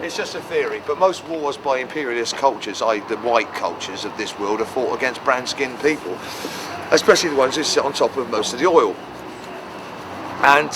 It's just a theory, but most wars by imperialist cultures, i.e. the white cultures of this world, are fought against brown-skinned people, especially the ones who sit on top of most of the oil. And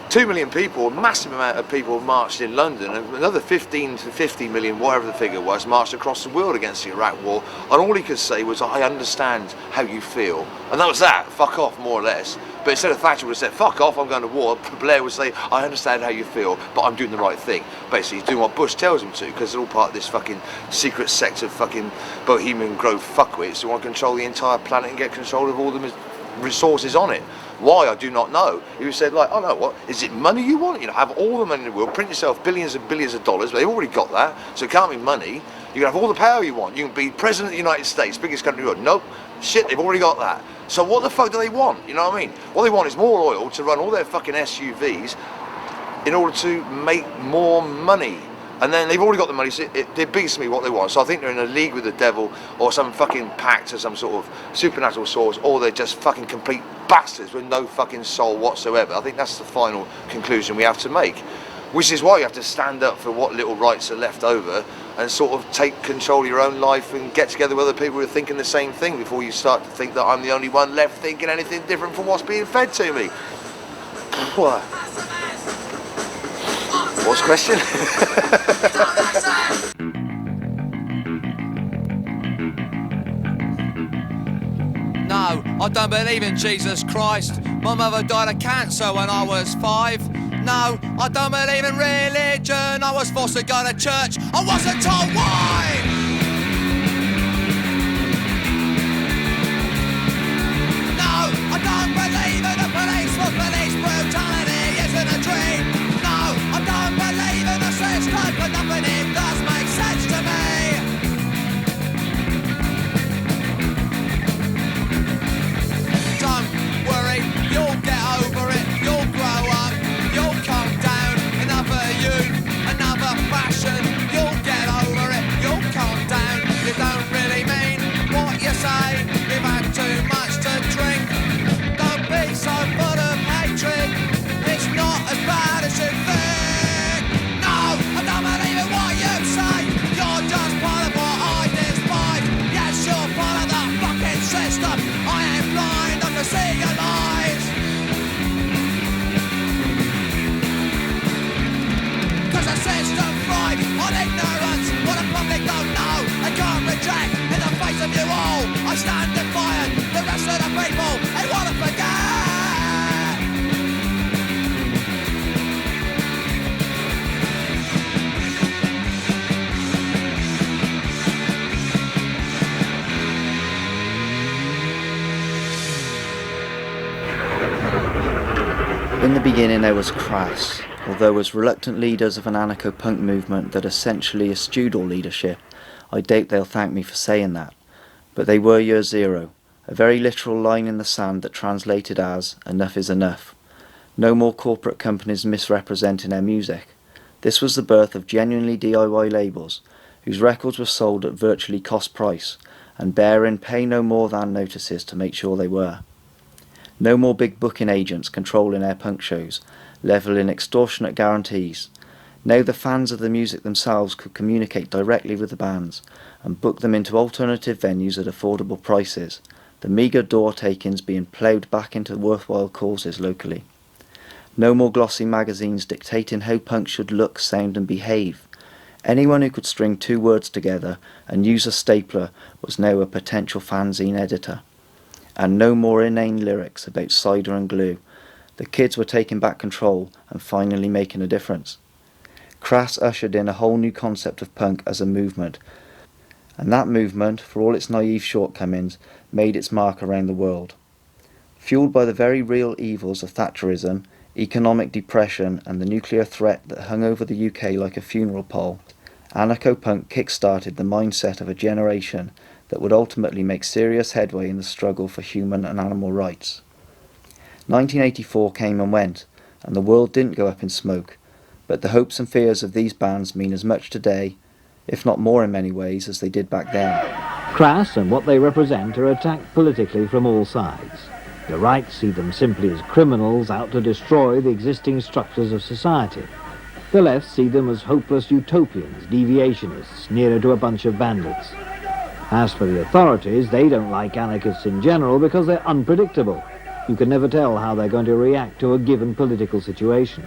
2 million people, a massive amount of people marched in London, and another 15 to 50 million, whatever the figure was, marched across the world against the Iraq war, and all he could say was, I understand how you feel. And that was that, fuck off, more or less. But instead of Thatcher would have said, fuck off, I'm going to war, Blair would say, I understand how you feel, but I'm doing the right thing. Basically, he's doing what Bush tells him to, because they're all part of this fucking secret sect of fucking Bohemian Grove fuckwits who want to control the entire planet and get control of all the resources on it. Why, I do not know. He said, like, oh no, what, is it money you want? You know, have all the money in the world, print yourself billions and billions of dollars, but they've already got that, so it can't be money. You can have all the power you want. You can be president of the United States, biggest country in the world. Nope, shit, they've already got that. So what the fuck do they want? You know what I mean? What they want is more oil to run all their fucking SUVs in order to make more money. And then they've already got the money, so it beats me what they want. So I think they're in a league with the devil, or some fucking pact or some sort of supernatural source, or they're just fucking complete bastards with no fucking soul whatsoever. I think that's the final conclusion we have to make. Which is why you have to stand up for what little rights are left over and sort of take control of your own life and get together with other people who are thinking the same thing before you start to think that I'm the only one left thinking anything different from what's being fed to me. What? What's the question? No, I don't believe in Jesus Christ. My mother died of cancer when I was 5. No, I don't believe in religion. I was forced to go to church. I wasn't told why. No, I don't believe in the police, for police brutality isn't a dream. No, I don't believe in the system, but nothing it does make sense to me. Don't worry, you'll get over it, you'll grow up, you'll calm down. Another youth, another fashion, you'll get over it, you'll calm down. You don't really mean what you say, you've had too much to drink. Don't be so full of hatred, it's not as bad as you think. No, I don't believe in what you say, you're just part of what I despise. Yes, you're part of the fucking system, I ain't blind, I can see your lies. Cause the system thrives on ignorance, what the public don't know, they can't reject. In the face of you all, I stand defiant, the rest of the people, they wanna forget. In the beginning there was Crass, although as reluctant leaders of an anarcho-punk movement that essentially eschewed all leadership, I doubt they'll thank me for saying that. But they were year zero, a very literal line in the sand that translated as, enough is enough. No more corporate companies misrepresenting their music. This was the birth of genuinely DIY labels, whose records were sold at virtually cost price, and bearing pay no more than notices to make sure they were. No more big booking agents controlling their punk shows, levelling extortionate guarantees. Now the fans of the music themselves could communicate directly with the bands and book them into alternative venues at affordable prices, the meagre door takings being ploughed back into worthwhile causes locally. No more glossy magazines dictating how punk should look, sound and behave. Anyone who could string 2 words together and use a stapler was now a potential fanzine editor. And no more inane lyrics about cider and glue. The kids were taking back control and finally making a difference. Crass ushered in a whole new concept of punk as a movement, and that movement, for all its naive shortcomings, made its mark around the world. Fueled by the very real evils of Thatcherism, economic depression and the nuclear threat that hung over the UK like a funeral pall, anarcho-punk kick-started the mindset of a generation that would ultimately make serious headway in the struggle for human and animal rights. 1984 came and went, and the world didn't go up in smoke, but the hopes and fears of these bands mean as much today, if not more in many ways, as they did back then. Crass and what they represent are attacked politically from all sides. The right see them simply as criminals out to destroy the existing structures of society. The left see them as hopeless utopians, deviationists, nearer to a bunch of bandits. As for the authorities, they don't like anarchists in general because they're unpredictable. You can never tell how they're going to react to a given political situation.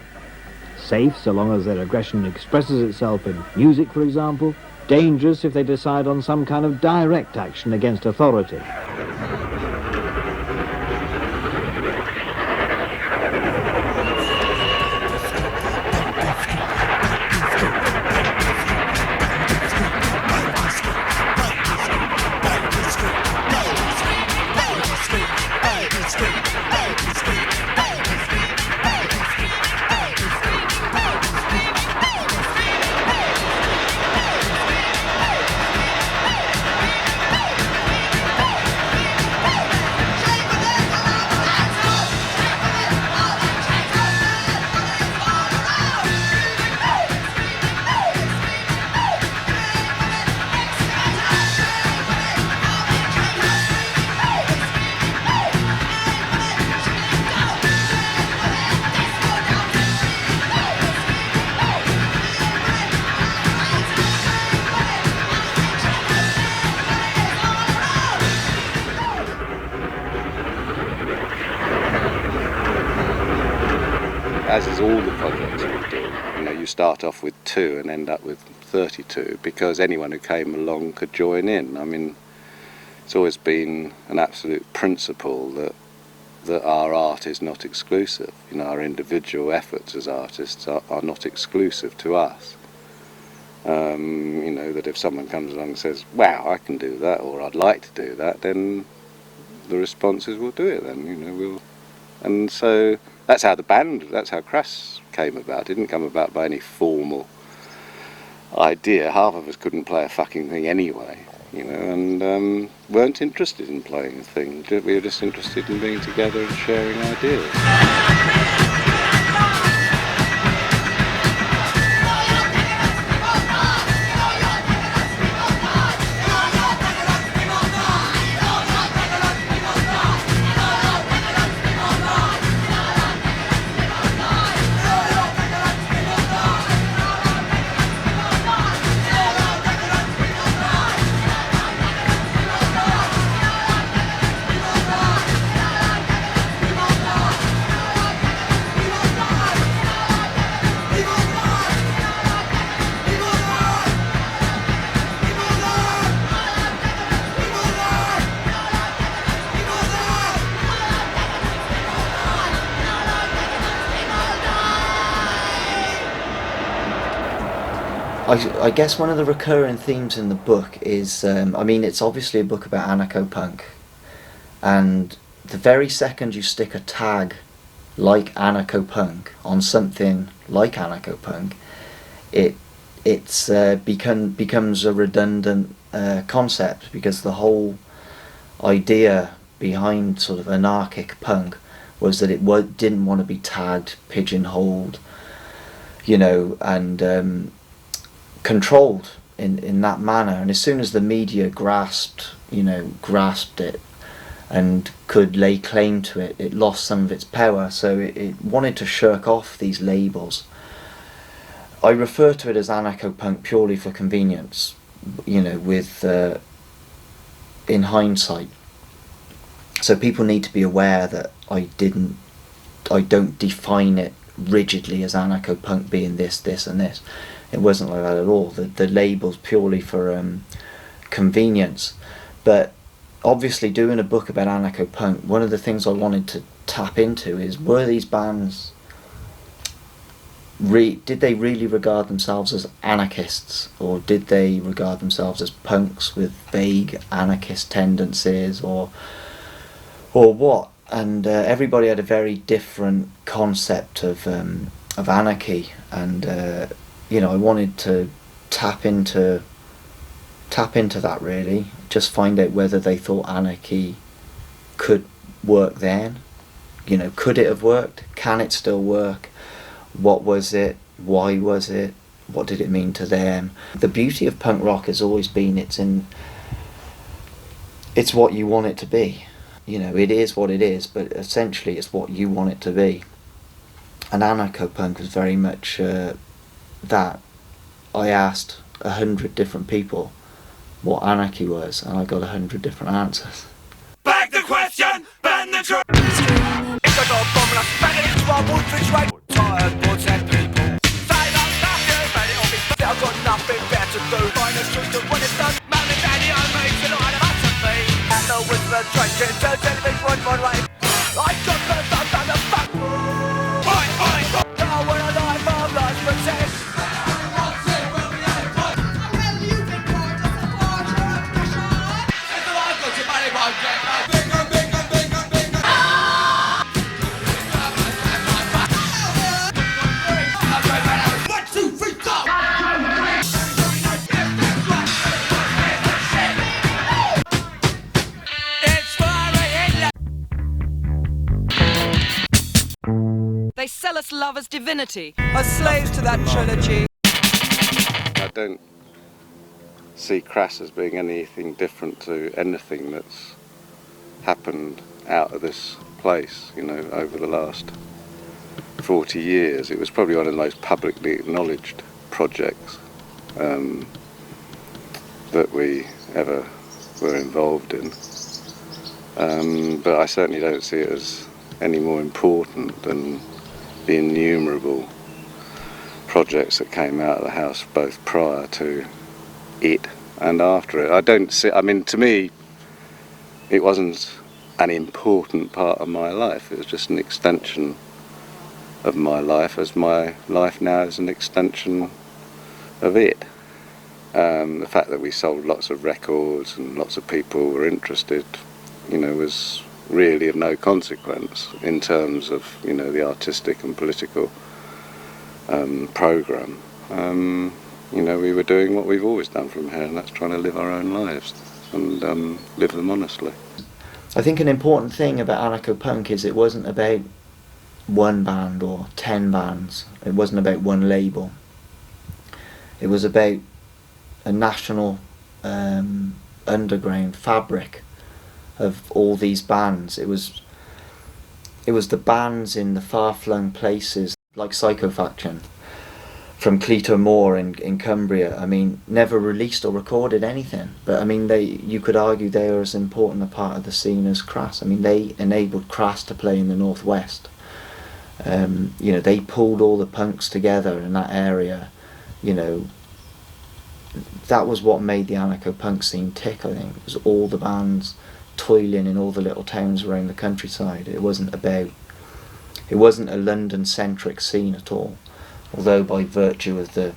Safe so long as their aggression expresses itself in music, for example. Dangerous if they decide on some kind of direct action against authority. As is all the projects we do, you know, you start off with 2 and end up with 32 because anyone who came along could join in. I mean, it's always been an absolute principle that our art is not exclusive. You know, our individual efforts as artists are not exclusive to us. You know, that if someone comes along and says, wow, I can do that, or I'd like to do that, then the response is, we'll do it then, you know, and so that's how Crass came about. It didn't come about by any formal idea. Half of us couldn't play a fucking thing anyway, you know, and weren't interested in playing a thing. We were just interested in being together and sharing ideas. I guess one of the recurring themes in the book is, I mean, it's obviously a book about anarcho-punk, and the very second you stick a tag like anarcho-punk on something like anarcho-punk, becomes a redundant concept, because the whole idea behind sort of anarchic punk was that it didn't want to be tagged, pigeonholed, you know, and controlled in that manner. And as soon as the media grasped it and could lay claim to it, it lost some of its power. So it wanted to shirk off these labels. I refer to it as anarcho-punk purely for convenience, you know, with in hindsight. So people need to be aware that I don't define it rigidly as anarcho-punk being this, and this. It wasn't like that at all. The label's purely for convenience. But obviously, doing a book about anarcho-punk, one of the things I wanted to tap into is, were these bands, did they really regard themselves as anarchists, or did they regard themselves as punks with vague anarchist tendencies, or what? And everybody had a very different concept of anarchy, and you know, I wanted to tap into that, really, just find out whether they thought anarchy could work then. You know, could it have worked? Can it still work? What was it? Why was it? What did it mean to them? The beauty of punk rock has always been it's what you want it to be. You know, it is what it is, but essentially it's what you want it to be. And anarcho-punk was very much that I asked 100 different people what anarchy was, and I got 100 different answers. Back the question, ban the truth. It's a dog bomb, and I spat it into our Woodbridge Way. Tired boards and people. Say that stuff, you made it all be. I've got nothing better to do. Find the truth that when it's done. Mum and Daddy, I made a lot of us and me. And the whisper drank it, so television one way. I got the stuff and the fuck. Oi. Now when I die, I'm like pretend. They sell us love as divinity. A slave to that trilogy. I don't see Crass as being anything different to anything that's happened out of this place, you know, over the last 40 years. It was probably one of the most publicly acknowledged projects that we ever were involved in. But I certainly don't see it as any more important than the innumerable projects that came out of the house both prior to it and after it. I don't see, I mean, to me, it wasn't an important part of my life. It was just an extension of my life, as my life now is an extension of it. The fact that we sold lots of records and lots of people were interested, you know, was really of no consequence in terms of, you know, the artistic and political programme. You know, we were doing what we've always done from here, and that's trying to live our own lives and live them honestly. I think an important thing about anarcho-punk is it wasn't about one band or 10 bands. It wasn't about one label. It was about a national underground fabric of all these bands. It was the bands in the far-flung places like Psychofaction from Cleator Moor in Cumbria. I mean, never released or recorded anything, but I mean, you could argue they are as important a part of the scene as Crass. I mean, they enabled Crass to play in the Northwest. You know, they pulled all the punks together in that area. You know, that was what made the anarcho-punk scene tick, I think. It was all the bands toiling in all the little towns around the countryside. It wasn't a London-centric scene at all. Although by virtue of the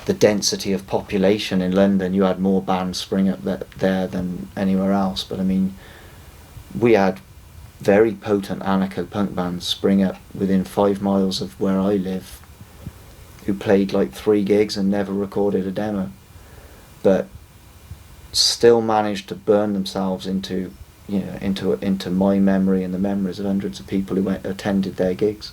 density of population in London, you had more bands spring up there than anywhere else. But I mean, we had very potent anarcho-punk bands spring up within 5 miles of where I live, who played like 3 gigs and never recorded a demo, but still managed to burn themselves into, you know, into my memory and the memories of hundreds of people who attended their gigs.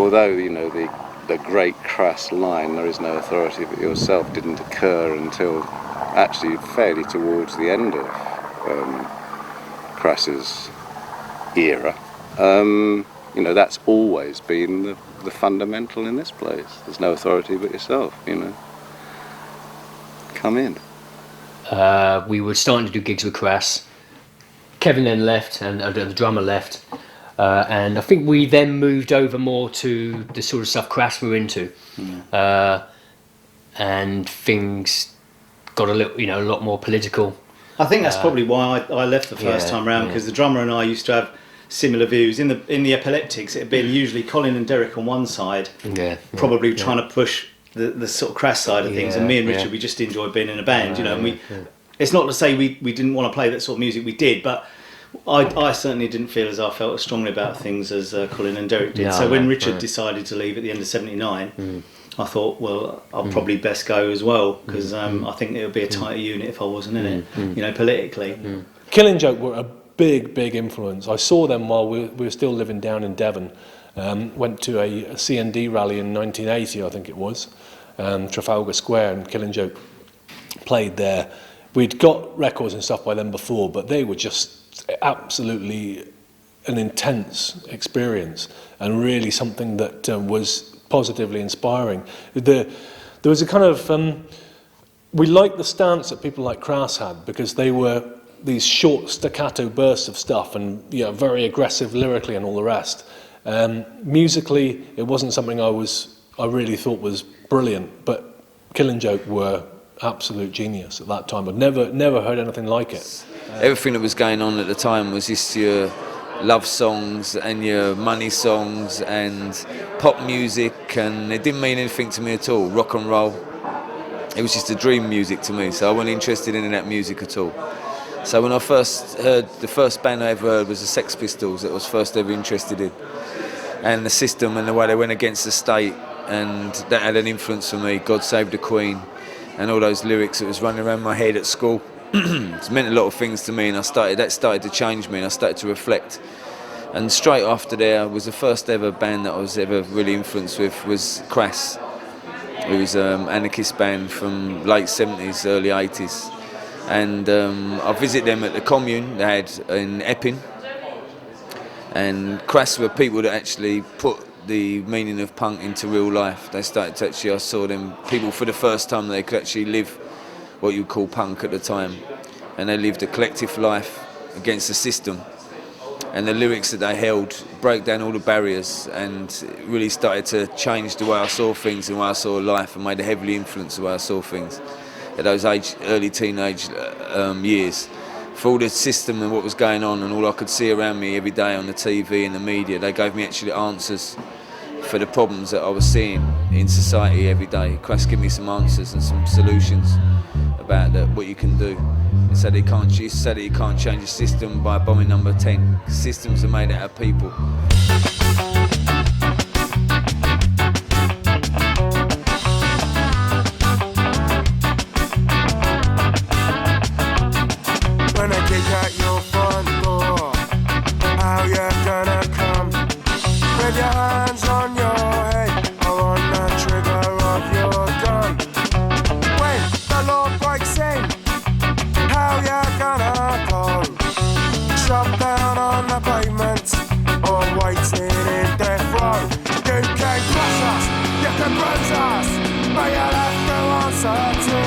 although, you know, the great crass line, there is no authority but yourself, didn't occur until actually fairly towards the end of Crass's era. You know, that's always been the fundamental in this place. There's no authority but yourself, you know. Come in. We were starting to do gigs with Crass. Kevin then left, and the drummer left. And I think we then moved over more to the sort of stuff Crass were into. And things got a lot more political. I think that's probably why I left the first time round, because the drummer and I used to have similar views. In the Epileptics, it had been usually Colin and Derek on one side, probably trying to push the sort of Crass side of things, and me and Richard, we just enjoyed being in a band, you know. And it's not to say we didn't want to play that sort of music, we did, but I certainly didn't feel as I felt as strongly about things as Colin and Derek did. So when Richard decided to leave at the end of '79, I thought, well, I'll probably best go as well, because I think it would be a tighter unit if I wasn't in it, you know, politically. Killing Joke were a big influence. I saw them while we were still living down in Devon. Went to a CND rally in 1980, I think it was, Trafalgar Square, and Killing Joke played there. We'd got records and stuff by them before, but they were just absolutely an intense experience, and really something that was positively inspiring. There was a kind of we liked the stance that people like Crass had, because they were these short staccato bursts of stuff, and very aggressive lyrically and all the rest. Musically, it wasn't something I really thought was brilliant, but Killing Joke were absolute genius at that time. I'd never heard anything like it. Everything that was going on at the time was just your love songs and your money songs and pop music, and it didn't mean anything to me at all. Rock and roll, it was just a dream music to me, so I wasn't interested in that music at all. So when I first heard, the first band I ever heard was the Sex Pistols, that I was first ever interested in, and the system and the way they went against the state, and that had an influence for me. God Save the Queen and all those lyrics that was running around my head at school. It's meant a lot of things to me, and that started to change me, and I started to reflect. And straight after there was the first ever band that I was ever really influenced with was Crass, who was an anarchist band from late 70s, early 80s. And I visited them at the commune they had in Epping, and Crass were people that actually put the meaning of punk into real life. They started to actually, I saw them people for the first time, they could actually live what you call punk at the time, and they lived a collective life against the system, and the lyrics that they held broke down all the barriers and really started to change the way I saw things and the way I saw life, and made a heavily influence the way I saw things at those early teenage years. For all the system and what was going on and all I could see around me every day on the TV and the media, they gave me actually answers for the problems that I was seeing in society every day. Crass gave me some answers and some solutions about what you can do. He said he can't change the system by bombing number 10. Systems are made out of people. When I kick at your front door, how you gonna come? With your hands on your head or on the trigger of your gun? When the law breaks in, how you gonna go? Drop down on the pavement or waiting in death row? You can crush us, you can bruise us, but you'll have to answer to.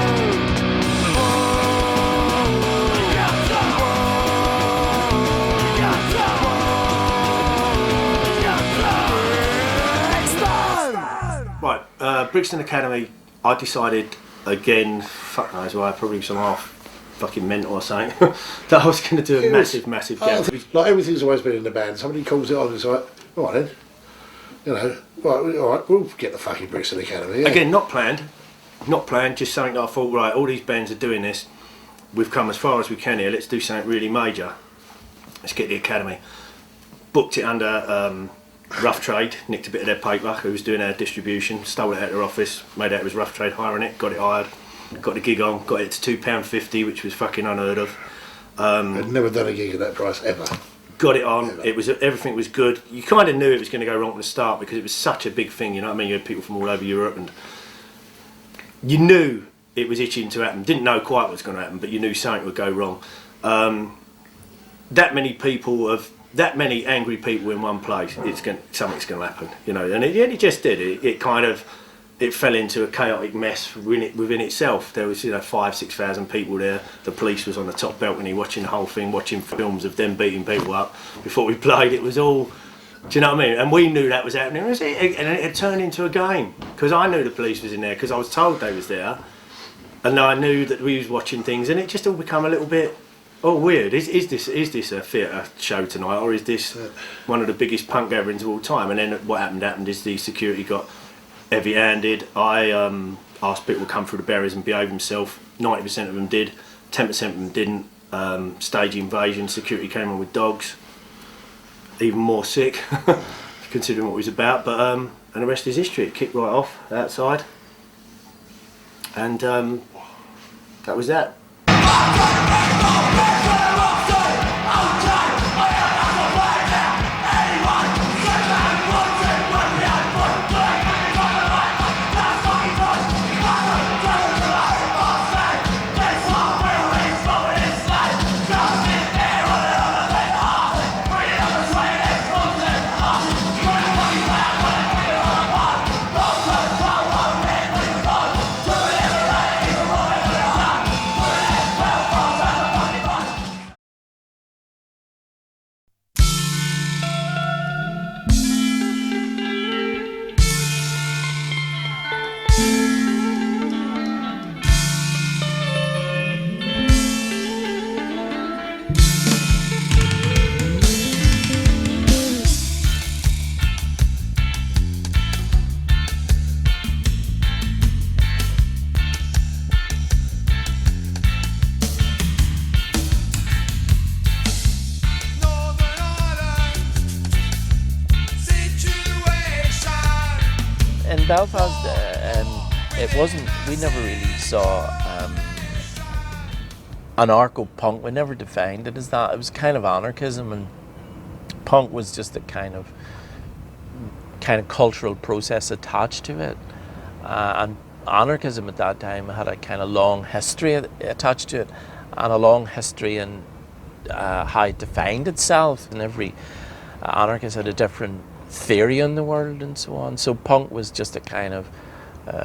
Right, Brixton Academy, I decided again, fuck knows why, probably some half fucking mental or something, that I was going to do a massive gap. Like everything's always been in the band, somebody calls it on and it's like, all right then, you know, right, all right, we'll get the fucking Brixton Academy. Yeah. Again, not planned, just something that I thought, right, all these bands are doing this, we've come as far as we can here, let's do something really major, let's get the Academy. Booked it under Rough Trade, nicked a bit of their paper, who was doing our distribution, stole it out of their office, made out it was Rough Trade hiring it, got it hired, got the gig on, got it to £2.50, which was fucking unheard of. I'd never done a gig at that price ever. got it on. It was everything was good. You kind of knew it was going to go wrong from the start because it was such a big thing. You know what I mean? You had people from all over Europe, and you knew it was itching to happen. Didn't know quite what was going to happen, but you knew something would go wrong. That many angry people in one place, something's going to happen, you know. And it just did. It fell into a chaotic mess within itself. There was 5,000-6,000 people there. The police was on the top balcony watching the whole thing, watching films of them beating people up before we played. It was all, do you know what I mean? And we knew that was happening. And it had turned into a game because I knew the police was in there because I was told they was there, and I knew that we was watching things, and it just all become a little bit. Oh, weird. Is this a theatre show tonight, or is this one of the biggest punk gatherings of all time? And then what happened is the security got heavy-handed. I asked people to come through the barriers and behave themselves. 90% of them did. 10% of them didn't. Stage invasion. Security came on with dogs. Even more sick, considering what it was about. But and the rest is history. It kicked right off outside, and that was that. Belfast, it wasn't. We never really saw anarcho punk. We never defined it as that. It was kind of anarchism, and punk was just a kind of cultural process attached to it. And anarchism at that time had a kind of long history attached to it, and a long history in how it defined itself. And every anarchist had a different theory on the world and so on. So punk was just a kind of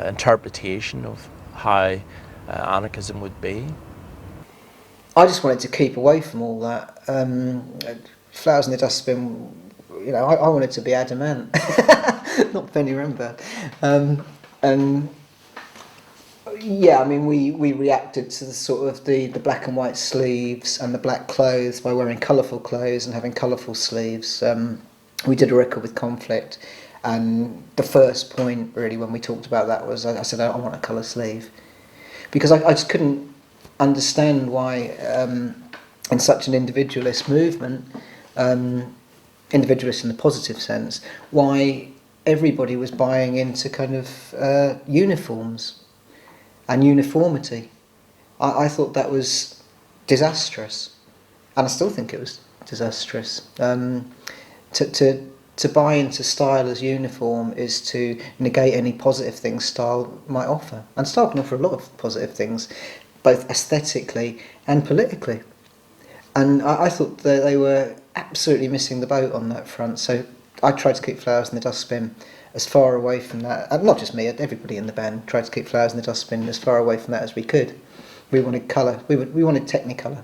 interpretation of how anarchism would be. I just wanted to keep away from all that. Flowers in the Dustbin, I wanted to be adamant, not Penny Renberg. And yeah, I mean, we reacted to the sort of the black and white sleeves and the black clothes by wearing colourful clothes and having colourful sleeves. We did a record with Conflict, and the first point really when we talked about that was I said I want a colour sleeve, because I just couldn't understand why in such an individualist movement, individualist in the positive sense, why everybody was buying into kind of uniforms and uniformity. I thought that was disastrous, and I still think it was disastrous. To buy into style as uniform is to negate any positive things style might offer. And style can offer a lot of positive things, both aesthetically and politically. And I thought that they were absolutely missing the boat on that front. So I tried to keep Flowers in the Dustbin as far away from that. And not just me, everybody in the band tried to keep Flowers in the Dustbin as far away from that as we could. We wanted colour, we wanted Technicolor.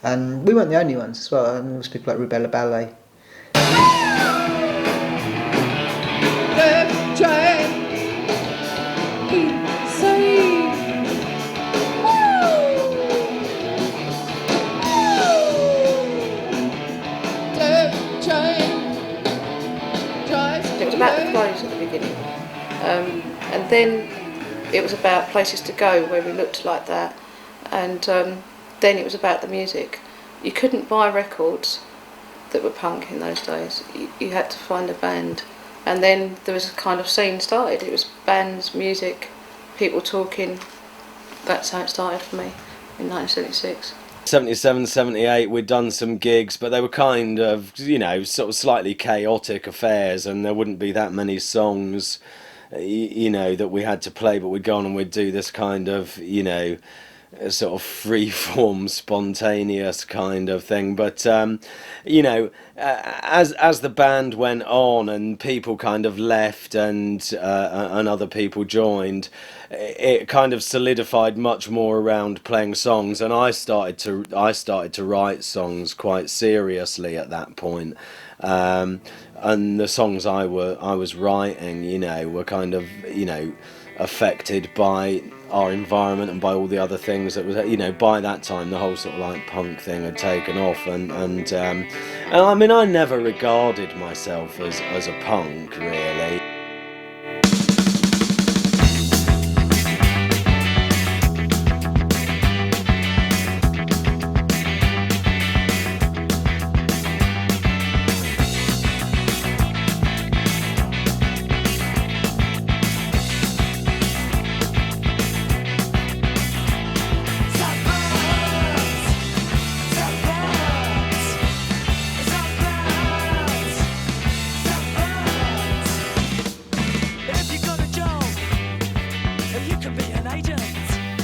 And we weren't the only ones as well. There was people like Rubella Ballet. It was about the clothes at the beginning, and then it was about places to go where we looked like that, and then it was about the music. You couldn't buy records that were punk in those days. You had to find a band, and then there was a kind of scene started. It was bands, music, people talking. That's how it started for me in 1976. 77, 78, we'd done some gigs, but they were kind of, you know, sort of slightly chaotic affairs, and there wouldn't be that many songs, you know, that we had to play, but we'd go on and we'd do this kind of, you know, sort of free-form, spontaneous kind of thing. But you know, as the band went on and people kind of left and other people joined, it kind of solidified much more around playing songs, and I started to write songs quite seriously at that point. And the songs I was writing, you know, were kind of, you know, affected by our environment and by all the other things that was, you know, by that time the whole sort of like punk thing had taken off, and I mean, I never regarded myself as a punk, really.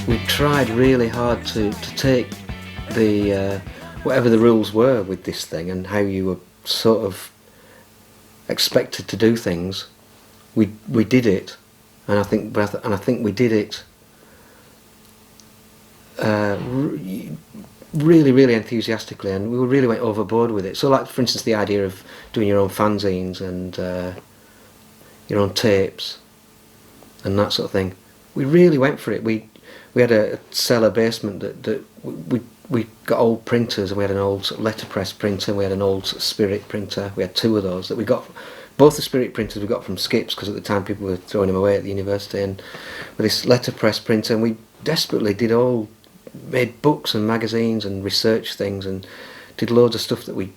We tried really hard to take the whatever the rules were with this thing and how you were sort of expected to do things. We did it, and I think we did it really enthusiastically, and we really went overboard with it. So, like for instance, the idea of doing your own fanzines and your own tapes and that sort of thing. We really went for it. We had a cellar basement that we got old printers, and we had an old sort of letterpress printer, and we had an old sort of Spirit printer. We had two of those that we got. Both the Spirit printers we got from Skips, because at the time people were throwing them away at the university, and with this letterpress printer, and we desperately made books and magazines and research things, and did loads of stuff that we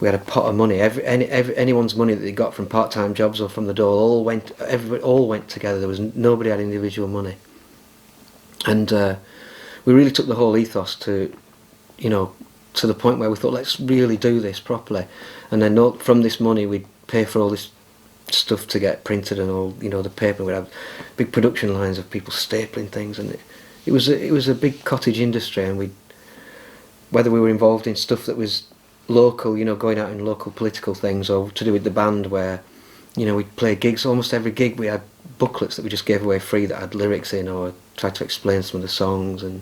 had a pot of money. Anyone's money that they got from part-time jobs or from the door all went together. There was nobody had individual money, and we really took the whole ethos to, you know, to the point where we thought, let's really do this properly, and then from this money we'd pay for all this stuff to get printed and all, you know, the paper. We'd have big production lines of people stapling things, and it was a big cottage industry, and whether we were involved in stuff that was local, you know, going out in local political things, or to do with the band where, you know, we'd play gigs. Almost every gig we had booklets that we just gave away free that had lyrics in, or tried to explain some of the songs, and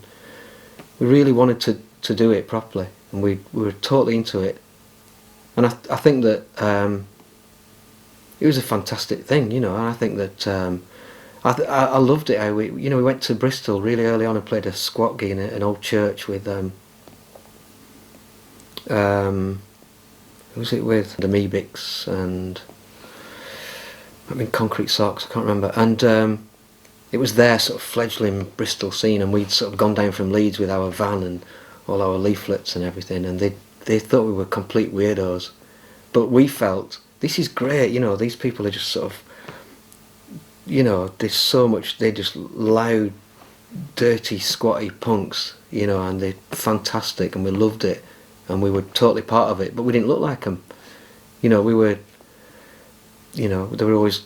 we really wanted to do it properly, and we were totally into it. And I think that it was a fantastic thing, you know, and I think that I loved it how we went to Bristol really early on and played a squat gig in an old church with who was it with? The Meebics and I mean Concrete Socks, I can't remember. And it was their sort of fledgling Bristol scene, and we'd sort of gone down from Leeds with our van and all our leaflets and everything, and they thought we were complete weirdos. But we felt, this is great, you know, these people are just sort of, you know, there's so much, they're just loud, dirty, squatty punks, you know, and they're fantastic, and we loved it. And we were totally part of it, but we didn't look like them. You know, we were, you know, there were always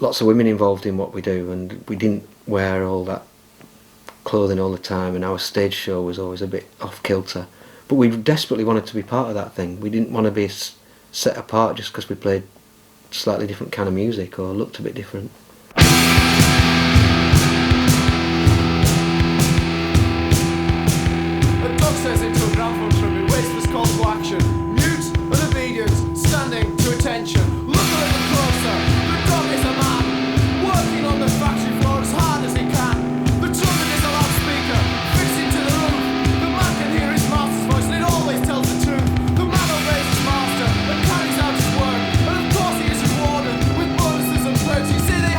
lots of women involved in what we do, and we didn't wear all that clothing all the time, and our stage show was always a bit off kilter. But we desperately wanted to be part of that thing. We didn't want to be set apart just because we played slightly different kind of music or looked a bit different. See, they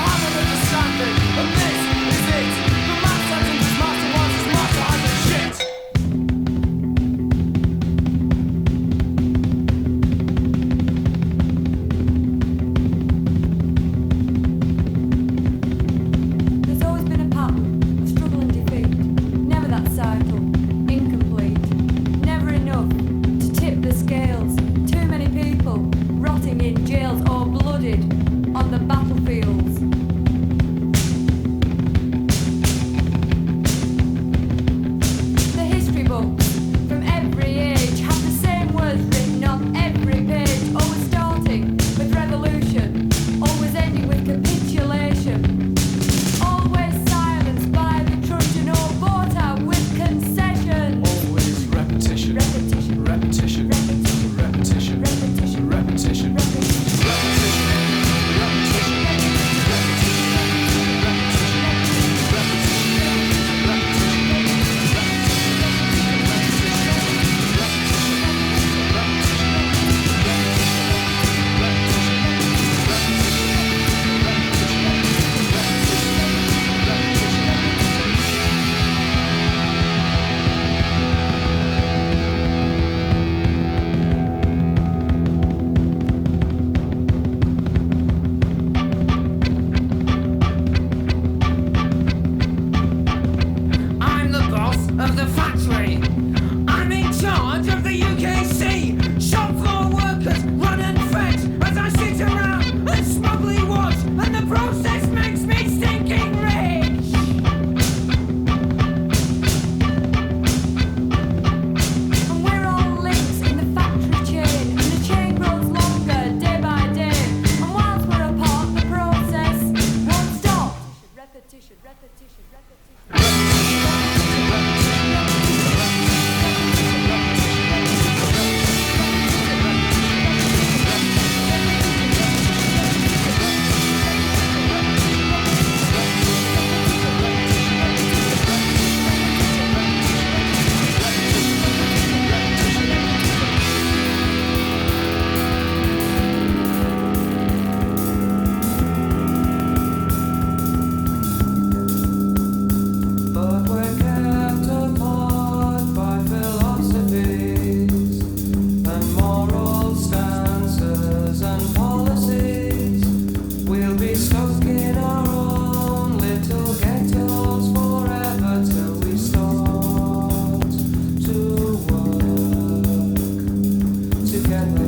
Together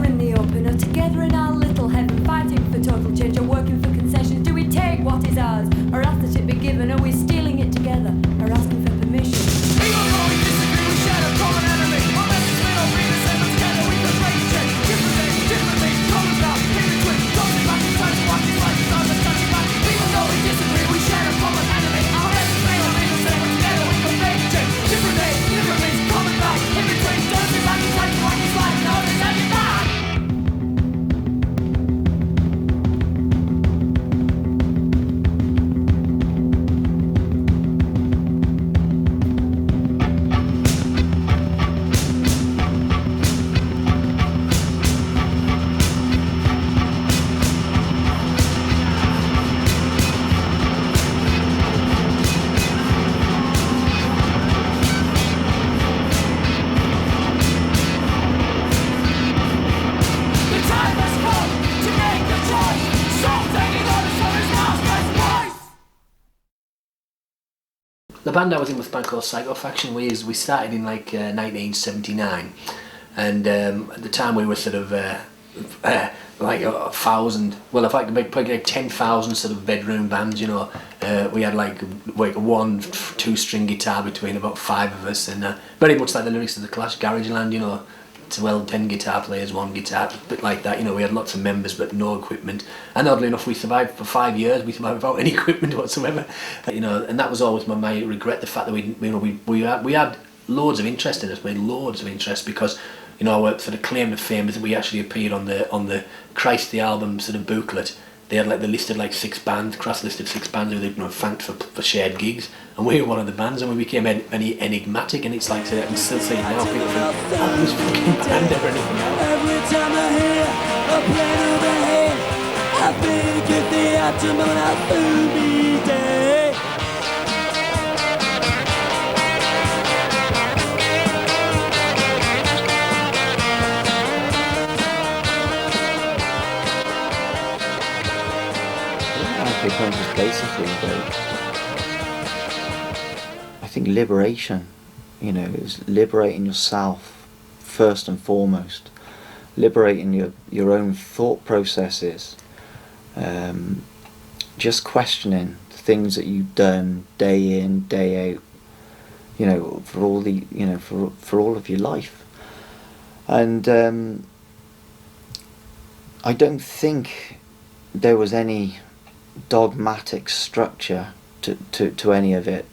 in the open, or together in our little heaven, fighting for total change, or working for concessions. Do we take what is ours, or ask that it be given? Are we stealing it together, or asking for permission? Even though we disagree, we share a common enemy. Our message may not be the same, but together we can break change. Different things, common ground, in between. Tossing back in time, walking like the stars are touching back. Even though we disagree, we share a common enemy. Our message may not be the same, but together we can break change. Different things, common ground, in between. Tossing back in time, walking like the stars are touching back. The band I was in was a band called Psychofaction. We started in like 1979, and at the time we were sort of like 1,000. Well, if I could probably like 10,000 sort of bedroom bands, you know. We had like 1 2-string guitar between about 5 of us, and very much like the lyrics of the Clash, Garageland, you know. 10 guitar players, 1 guitar, a bit like that. You know, we had lots of members but no equipment. And oddly enough, we survived for 5 years. We survived without any equipment whatsoever. You know, and that was always my regret. The fact that we had loads of interest in us, made loads of interest because, you know, our sort of claim to fame is that we actually appeared on the Christ the album sort of booklet. They listed like 6 bands, cross-listed 6 bands who they'd thanked for shared gigs, and we were one of the bands, and we became enigmatic, and it's like, I can still see it now, people think, oh, this fucking band or anything else. Every time I hear a plan overhead, I think if the atom on a food day. I think liberation, you know, is liberating yourself first and foremost, liberating your own thought processes, just questioning the things that you've done day in, day out, you know, for all of your life. And I don't think there was any dogmatic structure to any of it.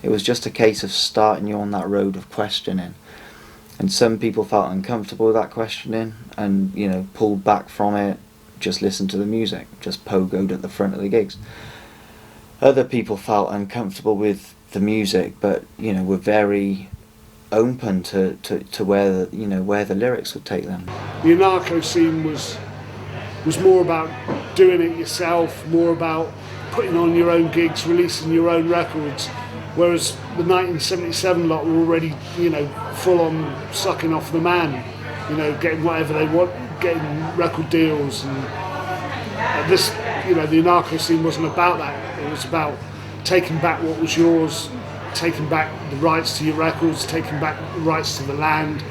It was just a case of starting you on that road of questioning, and some people felt uncomfortable with that questioning and, you know, pulled back from it, just listened to the music, just pogoed at the front of the gigs. Other people felt uncomfortable with the music, but, you know, were very open to where the lyrics would take them. The Anarcho scene was more about doing it yourself, more about putting on your own gigs, releasing your own records, whereas the 1977 lot were already, you know, full on sucking off the man, you know, getting whatever they want, getting record deals, and this, you know, the Anarcho scene wasn't about that. It was about taking back what was yours, taking back the rights to your records, taking back the rights to the land.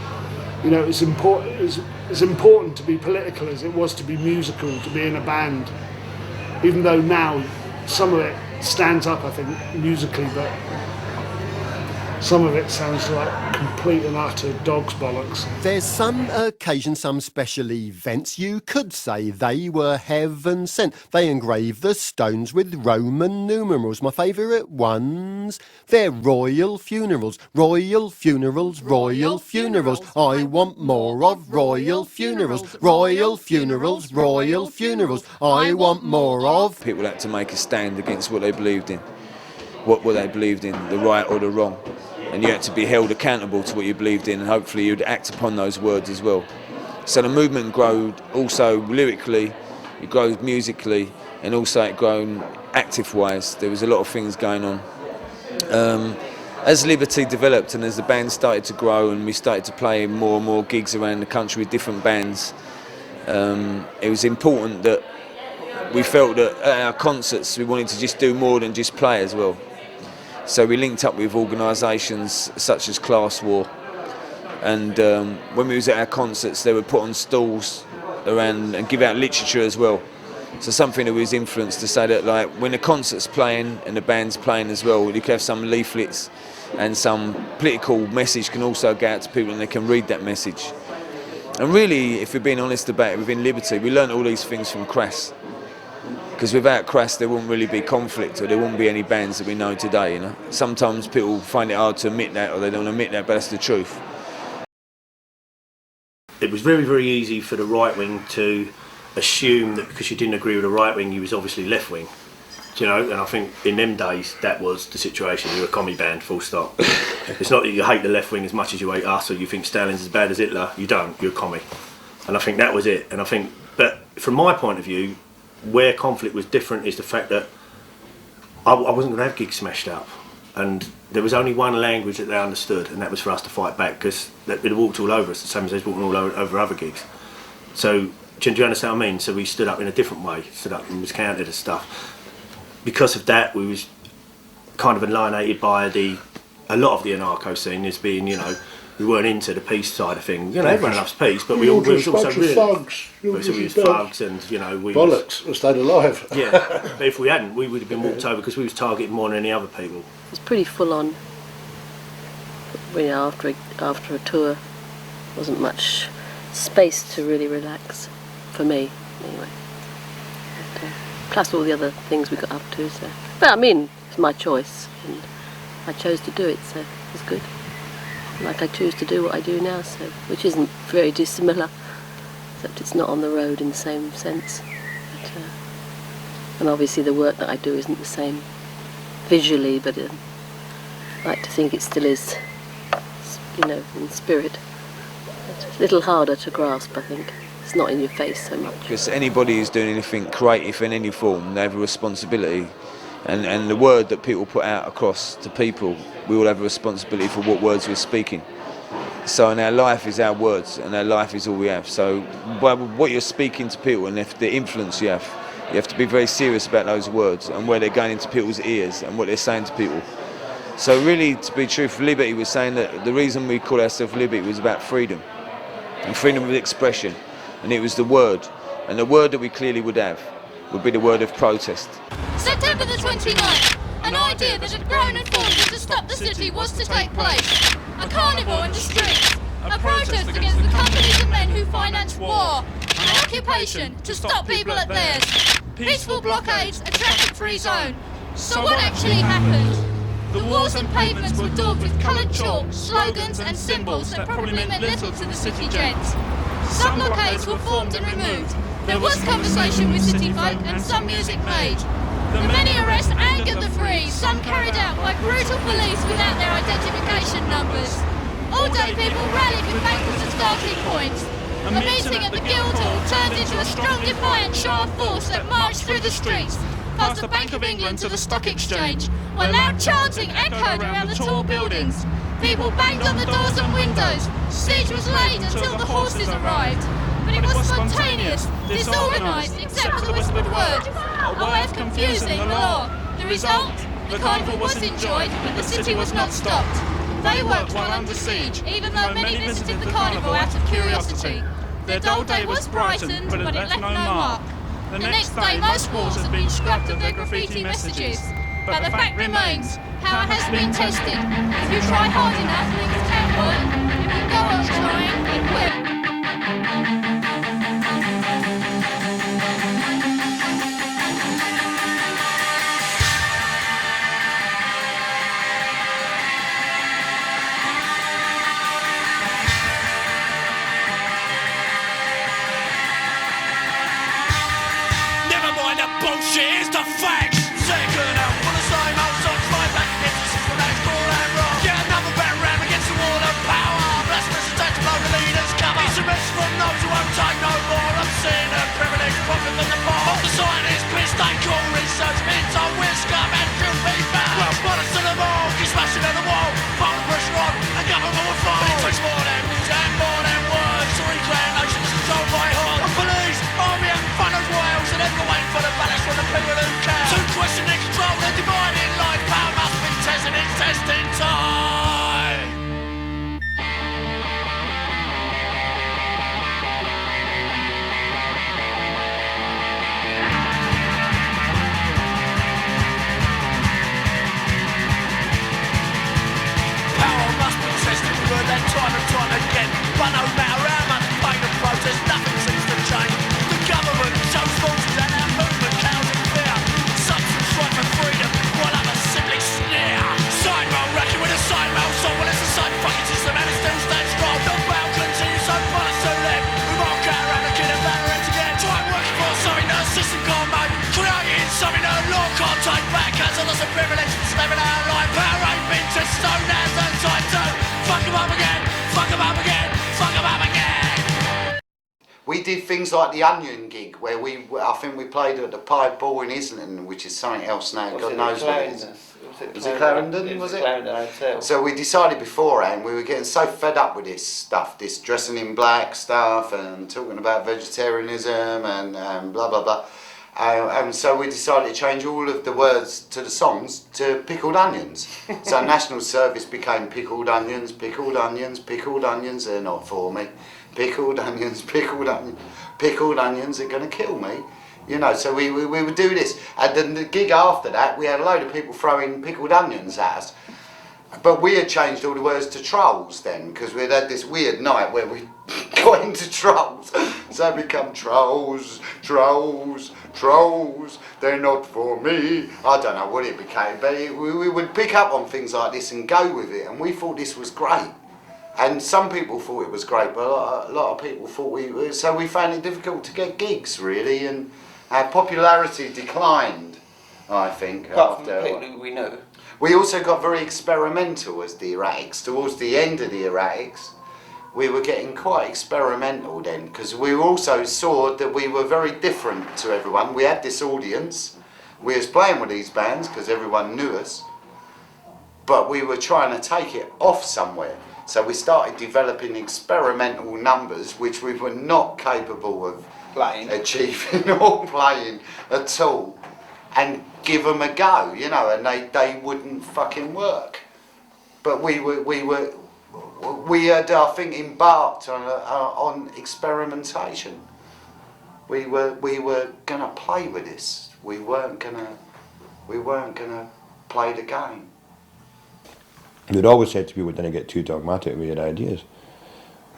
You know, it's important to be political as it was to be musical, to be in a band. Even though now some of it stands up, I think, musically, but some of it sounds like complete and utter dog's bollocks. There's some occasions, some special events, you could say they were heaven sent. They engrave the stones with Roman numerals. My favourite ones, they're royal funerals, royal funerals, royal funerals. I want more of royal funerals, royal funerals, royal funerals. I want more of... People had to make a stand against what they believed in, what they believed in, the right or the wrong. And you had to be held accountable to what you believed in, and hopefully you'd act upon those words as well. So the movement grew also lyrically, it grew musically, and also it grew active-wise. There was a lot of things going on. As Liberty developed and as the band started to grow and we started to play more and more gigs around the country with different bands, it was important that we felt that at our concerts we wanted to just do more than just play as well. So we linked up with organisations such as Class War, and when we was at our concerts they would put on stalls around and give out literature as well. So something that was influenced to say that, like, when the concert's playing and the band's playing as well, you can have some leaflets and some political message can also go out to people and they can read that message. And really, if we're being honest about it, within Liberty, we learned all these things from Crass. Because without Crass, there wouldn't really be conflict, or there wouldn't be any bands that we know today, you know. Sometimes people find it hard to admit that, or they don't admit that, but that's the truth. It was very, very easy for the right wing to assume that because you didn't agree with the right wing, you was obviously left wing. You know, and I think in them days that was the situation. You were a commie band, full stop. It's not that you hate the left wing as much as you hate us, or you think Stalin's as bad as Hitler. You don't. You're a commie, and I think that was it. And I think, but from my point of view, where conflict was different is the fact that I wasn't going to have gigs smashed up, and there was only one language that they understood, and that was for us to fight back, because they'd walked all over us, the same as they'd walked all over other gigs. So, do you understand what I mean? So we stood up in a different way, stood up and was counted and stuff. Because of that, we was kind of alienated by a lot of the anarcho scene as being, you know, we weren't into the peace side of things. You know, everyone loves peace, but we was also really thugs. We was thugs, and you know, we bollocks and stayed alive. Yeah, but if we hadn't, we would have been walked over because we was targeted more than any other people. It was pretty full on. You know, after a tour, wasn't much space to really relax for me, anyway. Plus all the other things we got up to, so. But I mean, it's my choice, and I chose to do it, so it was good. Like I choose to do what I do now, so, which isn't very dissimilar, except it's not on the road in the same sense. But, and obviously the work that I do isn't the same visually, but I like to think it still is, you know, in spirit. It's a little harder to grasp, I think. It's not in your face so much. Because anybody who's doing anything creative in any form, they have a responsibility. And the word that people put out across to people, we all have a responsibility for what words we're speaking. So in our life is our words, and our life is all we have. So by what you're speaking to people and if the influence you have to be very serious about those words and where they're going into people's ears and what they're saying to people. So really, to be truthful, Liberty was saying that the reason we call ourselves Liberty was about freedom, and freedom of expression. And it was the word, and the word that we clearly would have would be the word of protest. September the 29th, an idea that had grown and formed to stop the city was to take place. A carnival in the streets, a protest against the companies and men who finance war, an occupation to stop people at theirs, peaceful blockades, a traffic-free zone. So what actually happened? The walls and pavements were daubed with coloured chalk, slogans and symbols that probably meant little to the city gents. Some blockades were formed and removed. There was conversation with city folk and some music made. The many arrests angered the free, some carried out by brutal police without their identification numbers. All day people rallied with banquets and starting points. A meeting at the Guildhall turned into a strong defiant show of force that marched through the streets, past the Bank of England to the Stock Exchange, while loud chanting echoed around the tall buildings. People banged on the doors and windows. Siege was laid until the horses arrived. But it was spontaneous, disorganised, except for the whispered word, a way of confusing the law. The result? The carnival was enjoyed, but the city was not stopped. They worked while under siege, even though many visited the carnival out of curiosity. Their dull day was brightened, but it left no mark. The next day most walls had been scrubbed of their graffiti messages. But the fact remains, power has been tested. If you try hard enough, things can work. If you go on trying, it will. Never mind the bullshit, it's the facts. Second out for the same old songs, right back against the system that's cool and wrong. Get another better round against the wall of power. Blasphemous attack to blow the leaders cover. It's a message from those who won't take no more. I'm seeing a privileged profit from the bar. Of the scientists, piss they call research. It's on whisker and should be bad. Well, bodies to the wall, keep smashing at the wall. Put the pressure on, and government will fall. But it takes more than music and more than words. Three grand nations controlled by hordes. Police, army and funnels royals, and everyone waiting for the just in time. Power must be tested, we were there time and time again. But no matter how much pain and protest, nothing seems to change. The government shows forces and our movement cows in fear. Some strive for freedom, while others simply sneer. Side roll reckon with a side roll song, well it's the same fucking system and it still stands strong. The battle continues, so follows to them. We mark out around the kid and batter it again. Try working for something that the system can't make. Creating something that the law can't take back. As a loss of privilege, living our life. Power ain't been to stone, now's the time to fuck 'em up again, fuck 'em up again, fuck 'em up again. We did things like the Onion gig, where I think we played at the Pied Ball in Islington, which is something else now. God knows what it is. Was it Clarendon? Was it? Clarendon Hotel. So we decided beforehand we were getting so fed up with this stuff, this dressing in black stuff, and talking about vegetarianism and blah blah blah. And so we decided to change all of the words to the songs to pickled onions. So national service became pickled onions, pickled onions, pickled onions. They're not for me. Pickled onions, pickled onions, pickled onions are going to kill me. You know, so we would do this. And then the gig after that, we had a load of people throwing pickled onions at us. But we had changed all the words to trolls then, because we'd had this weird night where we got into trolls. So it become trolls, trolls, trolls, they're not for me. I don't know what it became, but we would pick up on things like this and go with it, and we thought this was great. And some people thought it was great, but a lot of people thought so we found it difficult to get gigs, really, and our popularity declined, I think. Apart from the people who we know. We also got very experimental as the Erratics. Towards the end of the Erratics, we were getting quite experimental then, because we also saw that we were very different to everyone. We had this audience, we was playing with these bands because everyone knew us, but we were trying to take it off somewhere. So we started developing experimental numbers which we were not capable of achieving or playing at all, and give them a go, you know, and they wouldn't fucking work. But we had, I think, embarked on experimentation. We were gonna play with this. We weren't gonna play the game. We'd always said to people, don't get too dogmatic with your ideas.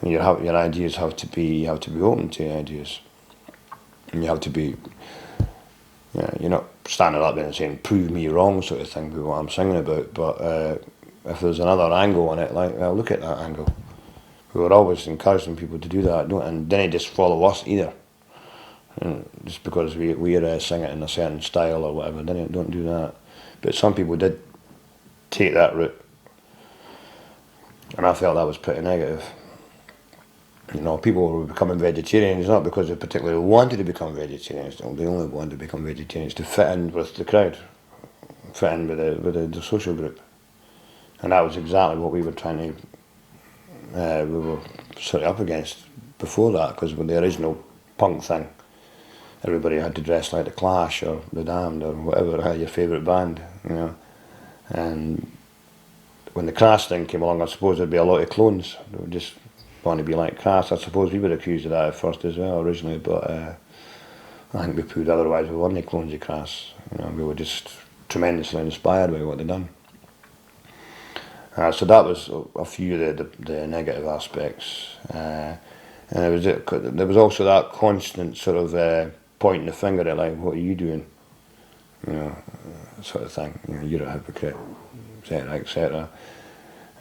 And your ideas have to be open to ideas. And you have to be, you're not standing up there and saying, prove me wrong sort of thing with what I'm singing about, but if there's another angle on it, like, well, look at that angle. We were always encouraging people to do that, and then they just follow us either. And just because we're singing it in a certain style or whatever, then don't do that. But some people did take that route, and I felt that was pretty negative. You know, people were becoming vegetarians not because they particularly wanted to become vegetarians. They only wanted to become vegetarians to fit in with the crowd, fit in with the social group, and that was exactly what we were trying to. We were sort of up against before that, because with the original punk thing, everybody had to dress like the Clash or the Damned or whatever, your favourite band, you know, and when the Crass thing came along, I suppose there'd be a lot of clones that would just want to be like Crass. I suppose we were accused of that at first as well originally, but I think we proved otherwise. We weren't clones of Crass. You know, we were just tremendously inspired by what they'd done. So that was a few of the negative aspects, and there was also that constant sort of pointing the finger at, like, what are you doing, you know, sort of thing. You know, you're a hypocrite, etc., etc.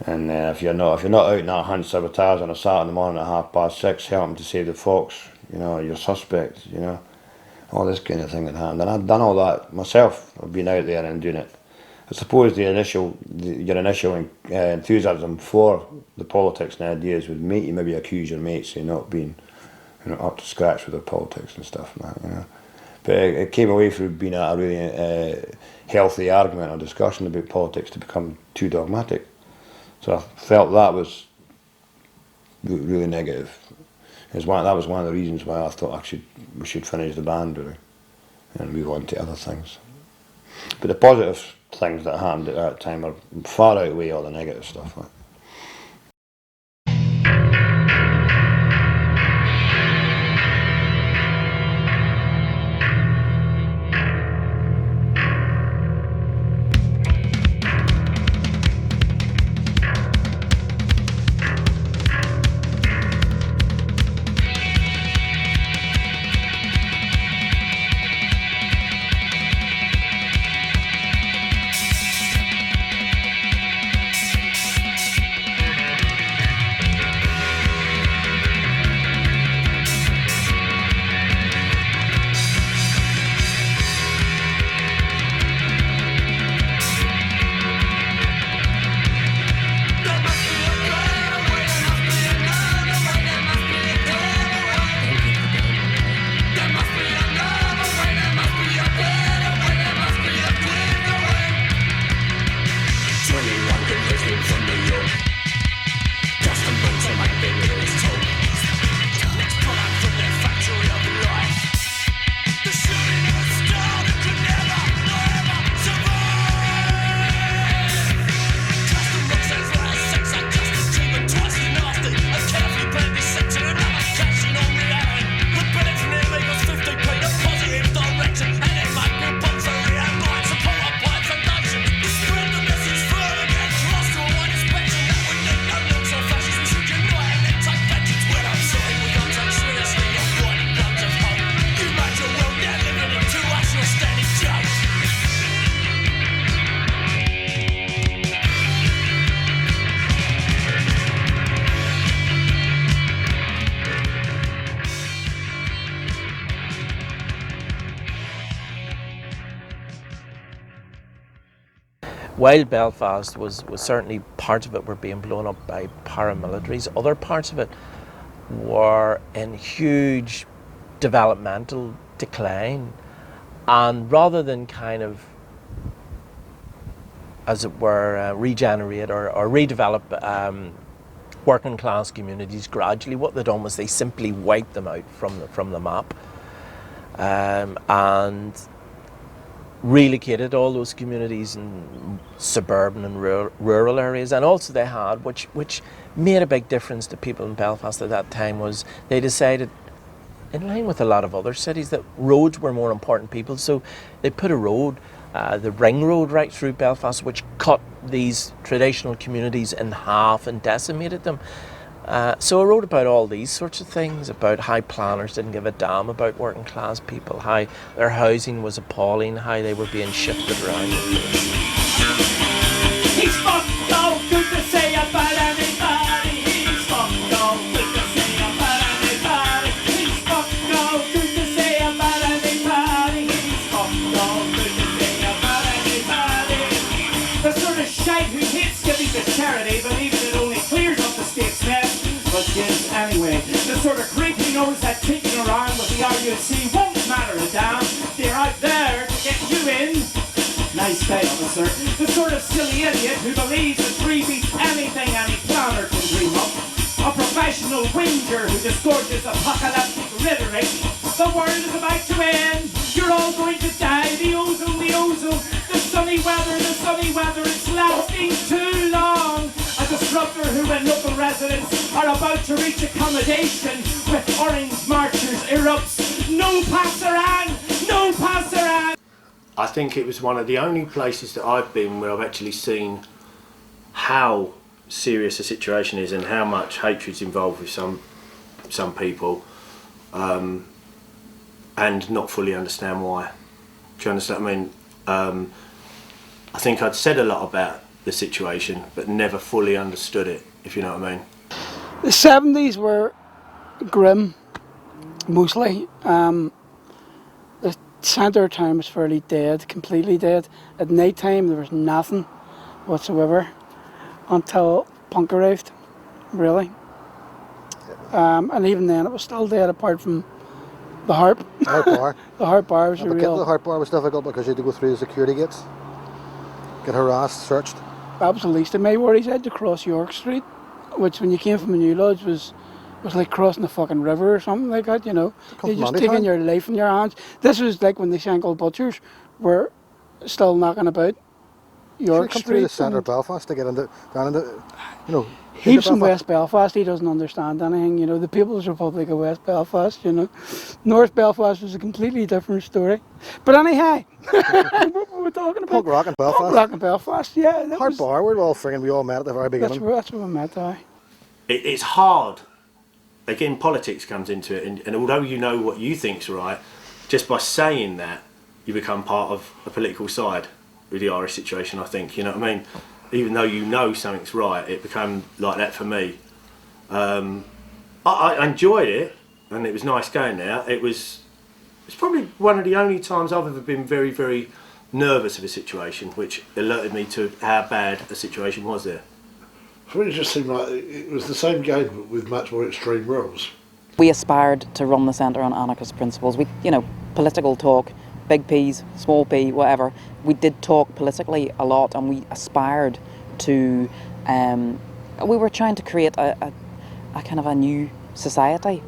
And if you're not out in that Hunt Sabotage on a Saturday morning at 6:30, helping to save the fox, you know, you're suspect, you know, all this kind of thing had happened. And I'd done all that myself. I've been out there and doing it. I suppose your initial enthusiasm for the politics and ideas would make you maybe accuse your mates of not being, you know, up to scratch with their politics and stuff like that, you know. But it came away from being a really healthy argument or discussion about politics to become too dogmatic. So I felt that was really negative. That was one of the reasons why I thought we should finish the band, really, and move on to other things. But the positives things that happened at that time are far outweigh all the negative stuff. Like. While Belfast was certainly part of it were being blown up by paramilitaries, other parts of it were in huge developmental decline, and rather than kind of, as it were, regenerate or redevelop working class communities gradually, what they'd done was they simply wiped them out from the map, and relocated all those communities in suburban and rural areas. And also they had, which made a big difference to people in Belfast at that time, was they decided, in line with a lot of other cities, that roads were more important to people. So they put a road, the ring road, right through Belfast, which cut these traditional communities in half and decimated them. So I wrote about all these sorts of things, about how planners didn't give a damn about working class people, how their housing was appalling, how they were being shifted around the place. He's fucked all good to say about anybody. He's fucked all good to say about anybody. He's fucked all good to say about anybody. He's fucked all good to say about anybody. The sort of shite who hates giving to charity, believing it only clears up the state's mess, but gives anyway. The sort of creep who knows that kicking around with the RUC won't matter a damn. They're out there to get you in. Nice day, officer. The sort of silly idiot who believes that free beats anything any planner can dream up. A professional whinger who disgorges apocalyptic rhetoric. The world is about to end. You're all going to die. The ozone, the ozone. The sunny weather, it's lasting too long. A disruptor who, when local residents are about to reach accommodation with orange marchers, erupts. No passeran! No passeran! I think it was one of the only places that I've been where I've actually seen how serious the situation is and how much hatred's involved with some people, and not fully understand why. Do you understand? I mean, I think I'd said a lot about the situation, but never fully understood it, if you know what I mean. The 70s were grim, mostly. The centre of town was fairly dead, completely dead. At night time there was nothing whatsoever until punk arrived, really. And even then it was still dead apart from the harp. The harp bar. The harp bar was the real. The harp bar was difficult because you had to go through the security gates, get harassed, searched. That was the least of my worries. I had to cross York Street, which when you came from the New Lodge was like crossing the fucking river or something like that, you know. You're just taking your life in your hands. This was like when the Shankill Butchers were still knocking about York come through the Street. centre of and Belfast to get down into, you know. He's from Belfast. West Belfast, he doesn't understand anything, you know, the People's Republic of West Belfast, you know. North Belfast was a completely different story. But anyhow, what were we talking about? Punk rock in Belfast. Punk rock in Belfast, yeah. Hard bar, we all met at the very beginning. That's where we met, It's hard. Again, politics comes into it, and although you know what you think's right, just by saying that, you become part of a political side with the Irish situation, I think, you know what I mean? Even though you know something's right, it became like that for me. I enjoyed it, and it was nice going there. It's probably one of the only times I've ever been very, very nervous of a situation, which alerted me to how bad a situation was there. For me, it just seemed like it was the same game, but with much more extreme rules. We aspired to run the centre on anarchist principles. We, you know, political talk, big P's, small p, whatever. We did talk politically a lot, and we aspired to. We were trying to create a kind of a new society,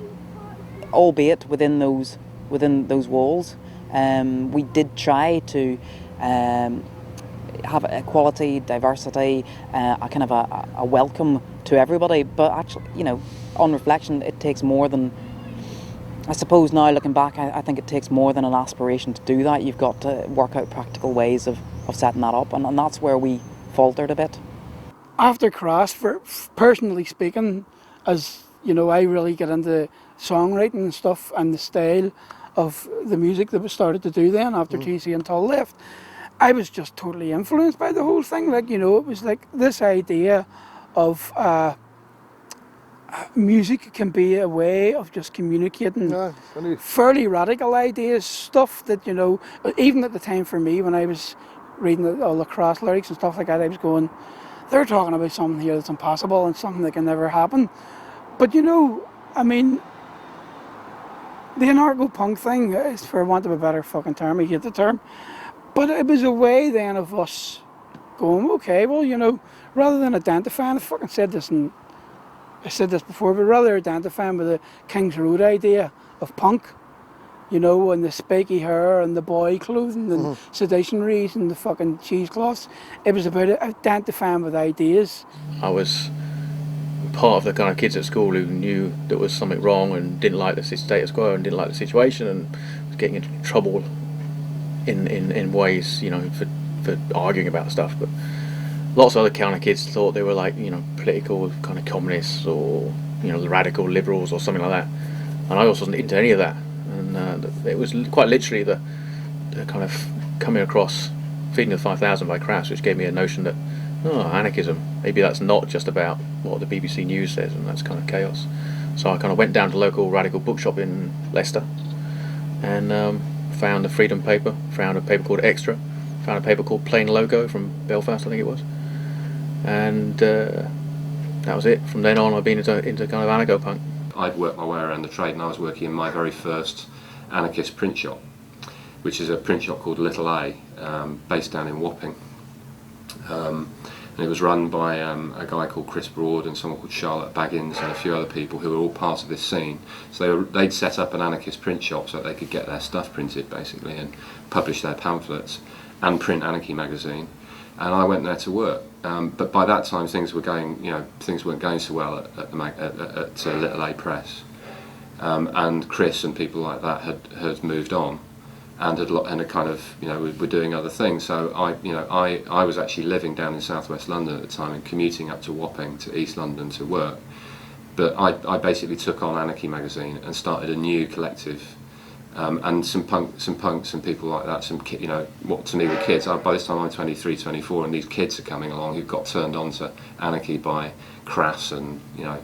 albeit within those walls. We did try to have equality, diversity, a kind of a welcome to everybody. But actually, you know, on reflection, it takes more than. I suppose now looking back, I think it takes more than an aspiration to do that. You've got to work out practical ways of setting that up, and that's where we faltered a bit. After Cross, personally speaking, as you know, I really get into songwriting and stuff and the style of the music that we started to do then after TC and Tull left. I was just totally influenced by the whole thing. Like, you know, it was like this idea of music can be a way of just communicating fairly radical ideas, stuff that, you know, even at the time for me when I was reading all the Cross lyrics and stuff like that, I was going, they're talking about something here that's impossible and something that can never happen. But, you know, I mean, the anarcho-punk thing is, for want of a better fucking term, I hate the term, but it was a way then of us going, okay, well, you know, rather than identifying, I said this before, but rather identifying with the King's Road idea of punk, you know, and the spiky hair and the boy clothing and sedationaries and the fucking cheesecloths. It was about identifying with ideas. I was part of the kind of kids at school who knew there was something wrong and didn't like the status quo and didn't like the situation and was getting into trouble in ways, you know, for arguing about stuff. But lots of other kind of kids thought they were like, you know, political kind of communists or, you know, radical liberals or something like that. And I also wasn't into any of that. And it was quite literally the kind of coming across Feeding the 5,000 by Crass, which gave me a notion that, anarchism, maybe that's not just about what the BBC News says, and that's kind of chaos. So I kind of went down to the local radical bookshop in Leicester and found the Freedom paper, found a paper called Extra, found a paper called Plain Logo from Belfast, I think it was. And that was it. From then on, I've been into kind of anarcho-punk. I'd worked my way around the trade, and I was working in my very first anarchist print shop, which is a print shop called Little A, based down in Wapping. And it was run by a guy called Chris Broad and someone called Charlotte Baggins and a few other people who were all part of this scene. So they'd set up an anarchist print shop so that they could get their stuff printed, basically, and publish their pamphlets and print Anarchy magazine. And I went there to work. But by that time, things were going, you know, things weren't going so well at Little A Press. And Chris and people like that had moved on, and had kind of, you know, were doing other things. So I was actually living down in southwest London at the time and commuting up to Wapping to East London to work. But I basically took on Anarchy magazine and started a new collective. And some punks and people like that, you know, what to me were kids. By this time I'm 23, 24, and these kids are coming along who got turned on to Anarchy by Crass and, you know,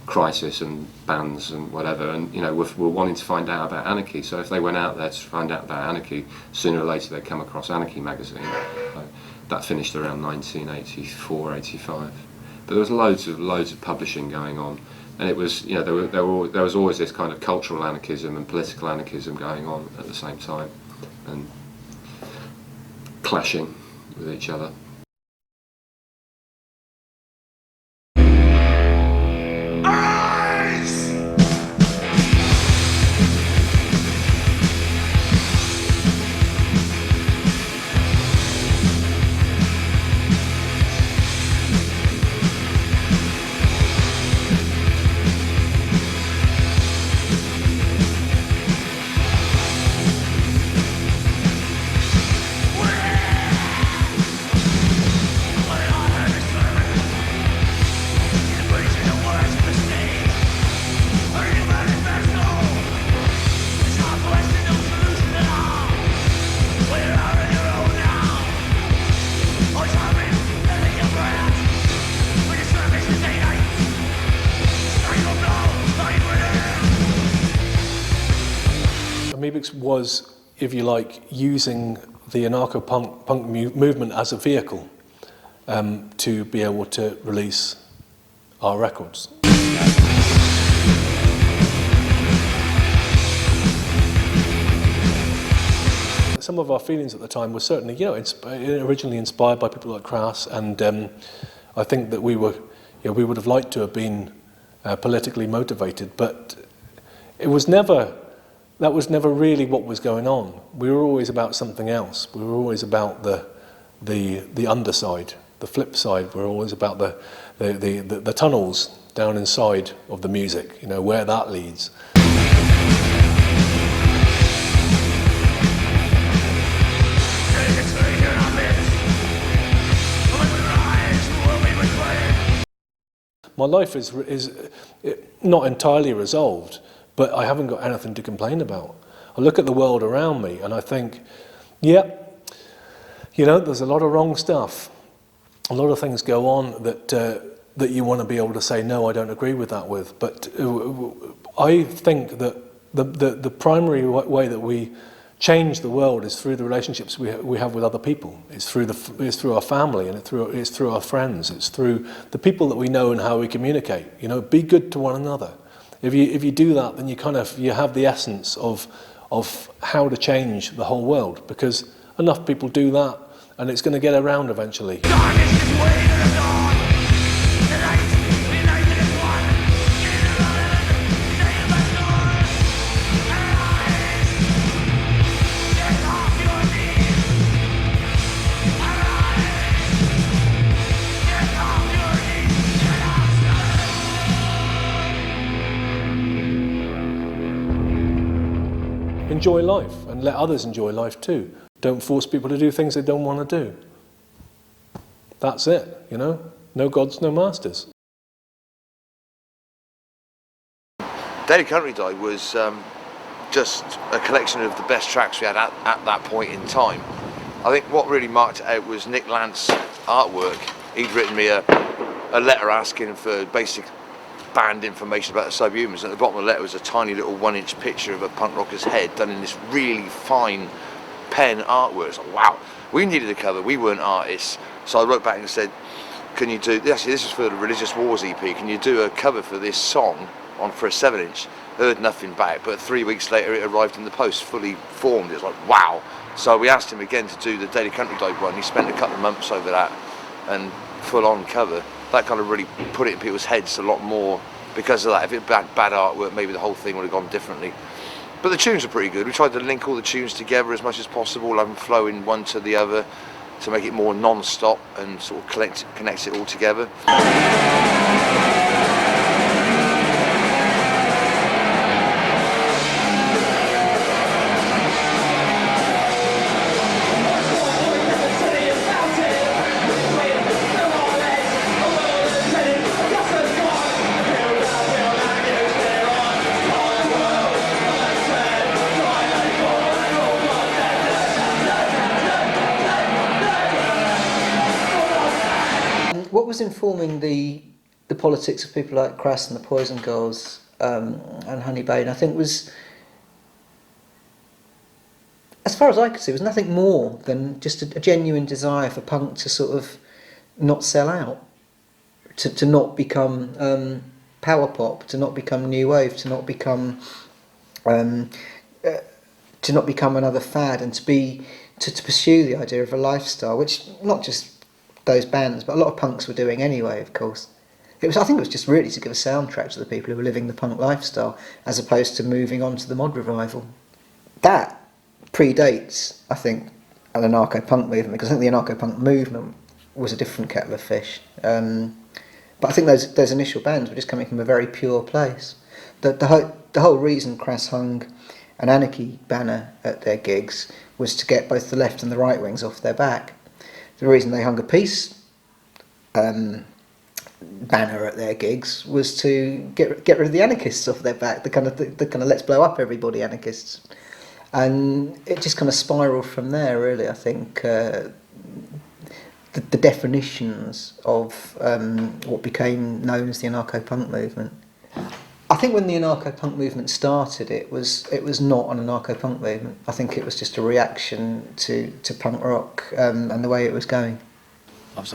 Crisis and bands and whatever, and, you know, were wanting to find out about Anarchy. So if they went out there to find out about Anarchy, sooner or later they'd come across Anarchy magazine. So that finished around 1984, 85. But there was loads of publishing going on. And it was, you know, there was always this kind of cultural anarchism and political anarchism going on at the same time, and clashing with each other. Apex was, if you like, using the anarcho-punk movement as a vehicle to be able to release our records. Some of our feelings at the time were certainly, originally inspired by people like Crass, and I think that we would have liked to have been politically motivated, but that was never really what was going on. We were always about something else. We were always about the underside, the flip side. We were always about the tunnels down inside of the music, where that leads. My life is not entirely resolved, but I haven't got anything to complain about. I look at the world around me and I think, there's a lot of wrong stuff. A lot of things go on that you want to be able to say, no, I don't agree with that with. But I think that the primary way that we change the world is through the relationships we have with other people. It's through our family, and it's through our friends. It's through the people that we know and how we communicate. Be good to one another. If you do that, then you have the essence of how to change the whole world, because enough people do that, and it's going to get around eventually. Enjoy life and let others enjoy life too. Don't force people to do things they don't want to do. That's it, No gods, no masters. Daily Country Dive was just a collection of the best tracks we had at that point in time. I think what really marked it out was Nick Lance's artwork. He'd written me a letter asking for basic band information about the Subhumans. At the bottom of the letter was a tiny little 1-inch picture of a punk rocker's head done in this really fine pen artwork. It's like, wow, we needed a cover, we weren't artists. So I wrote back and said, can you do, this is for the Religious Wars EP, can you do a cover for this song for a 7-inch? Heard nothing back, but 3 weeks later it arrived in the post, fully formed. It was like, wow. So we asked him again to do the Daily Country Dive one. He spent a couple of months over that, and full-on cover. That kind of really put it in people's heads a lot more because of that. If it had bad artwork, maybe the whole thing would have gone differently. But the tunes are pretty good. We tried to link all the tunes together as much as possible, have them flowing one to the other to make it more non-stop and sort of connect it all together. What was informing the politics of people like Crass and the Poison Girls and Honeybane, I think, was, as far as I could see, was nothing more than just a genuine desire for punk to sort of not sell out, to not become power pop, to not become new wave, to not become another fad, and to pursue the idea of a lifestyle, which not just those bands, but a lot of punks were doing anyway, of course. I think it was just really to give a soundtrack to the people who were living the punk lifestyle, as opposed to moving on to the mod revival. That predates, I think, an anarcho-punk movement, because I think the anarcho-punk movement was a different kettle of fish. But I think those initial bands were just coming from a very pure place. The whole reason Crass hung an Anarchy banner at their gigs was to get both the left and the right wings off their back. The reason they hung a peace banner at their gigs was to get rid of the anarchists off their back, the kind of let's blow up everybody anarchists. And it just kind of spiraled from there, really. I think the definitions of what became known as the anarcho-punk movement. I think when the anarcho-punk movement started, it was not an anarcho-punk movement. I think it was just a reaction to punk rock and the way it was going. I was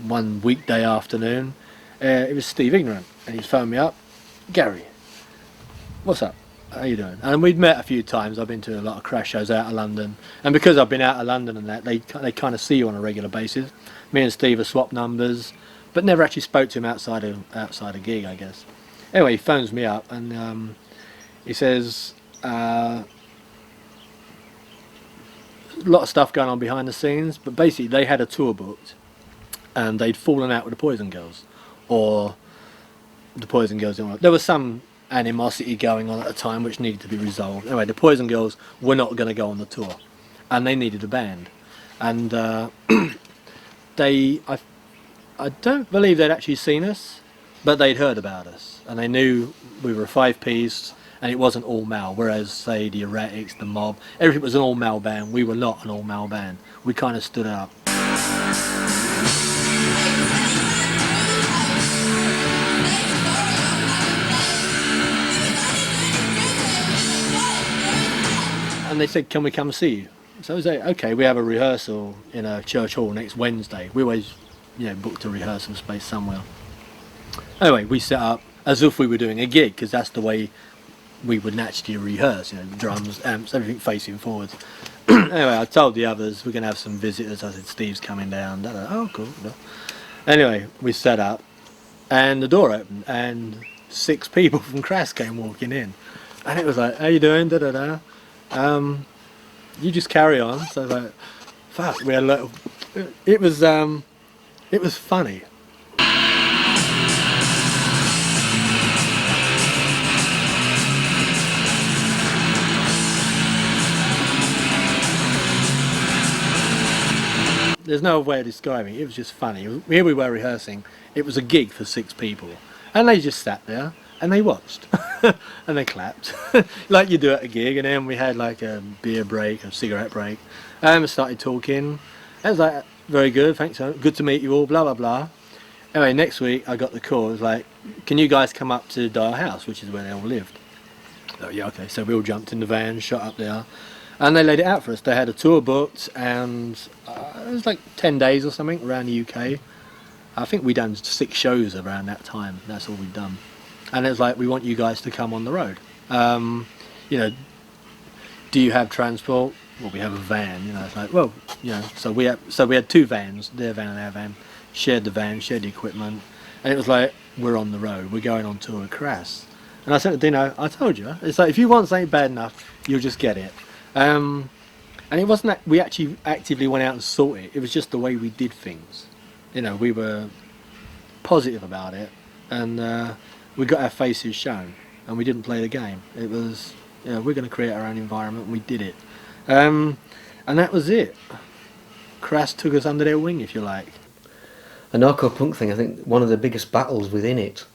one weekday afternoon, it was Steve Ignorant, and he's phoned me up. Gary, what's up? How you doing? And we'd met a few times. I've been to a lot of crash shows out of London, and because I've been out of London and that, they kind of see you on a regular basis. Me and Steve have swapped numbers, but never actually spoke to him outside a gig, I guess. Anyway, he phones me up and he says a lot of stuff going on behind the scenes, but basically they had a tour booked and they'd fallen out with the Poison Girls, or the Poison Girls didn't work. There was some animosity going on at the time which needed to be resolved. Anyway, the Poison Girls were not going to go on the tour and they needed a band, and I don't believe they'd actually seen us, but they'd heard about us and they knew we were a 5-piece and it wasn't all male, whereas say the Erratics, the Mob, everything was an all male band. We were not an all male band. We kind of stood up. And they said, can we come see you? So I was like, okay, we have a rehearsal in a church hall next Wednesday. We always, booked a rehearsal space somewhere. Anyway, we set up as if we were doing a gig, because that's the way we would naturally rehearse, drums, amps, everything facing forwards. Anyway, I told the others, we're going to have some visitors. I said, Steve's coming down. Oh, cool. Anyway, we set up, and the door opened, and 6 people from Crass came walking in. And it was like, how you doing? You just carry on. So I was like, fuck, we had a little... It was funny. There's no way of describing it. It was just funny. Here we were rehearsing. It was a gig for 6 people, and they just sat there and they watched and they clapped like you do at a gig. And then we had like a beer break, a cigarette break, and we started talking. It was like, very good, thanks, good to meet you all, blah blah blah. Anyway, next week I got the call. It was like, can you guys come up to Dial House, which is where they all lived? Oh yeah, okay. So we all jumped in the van, shot up there. And they laid it out for us. They had a tour booked, and it was like 10 days or something around the UK. I think we'd done 6 shows around that time. That's all we'd done. And it was like, we want you guys to come on the road. Do you have transport? Well, we have a van. It's like, well, so we had 2 vans, their van and our van. Shared the van, shared the equipment, and it was like, we're on the road. We're going on tour with Crass. And I said to Dino, I told you. It's like, if you want something bad enough, you'll just get it. And it wasn't that we actually actively went out and sought it. It was just the way we did things. We were positive about it, and we got our faces shown, and we didn't play the game. It was, we're going to create our own environment, and we did it. And that was it. Crass took us under their wing, if you like. Anarcho-punk thing, I think one of the biggest battles within it,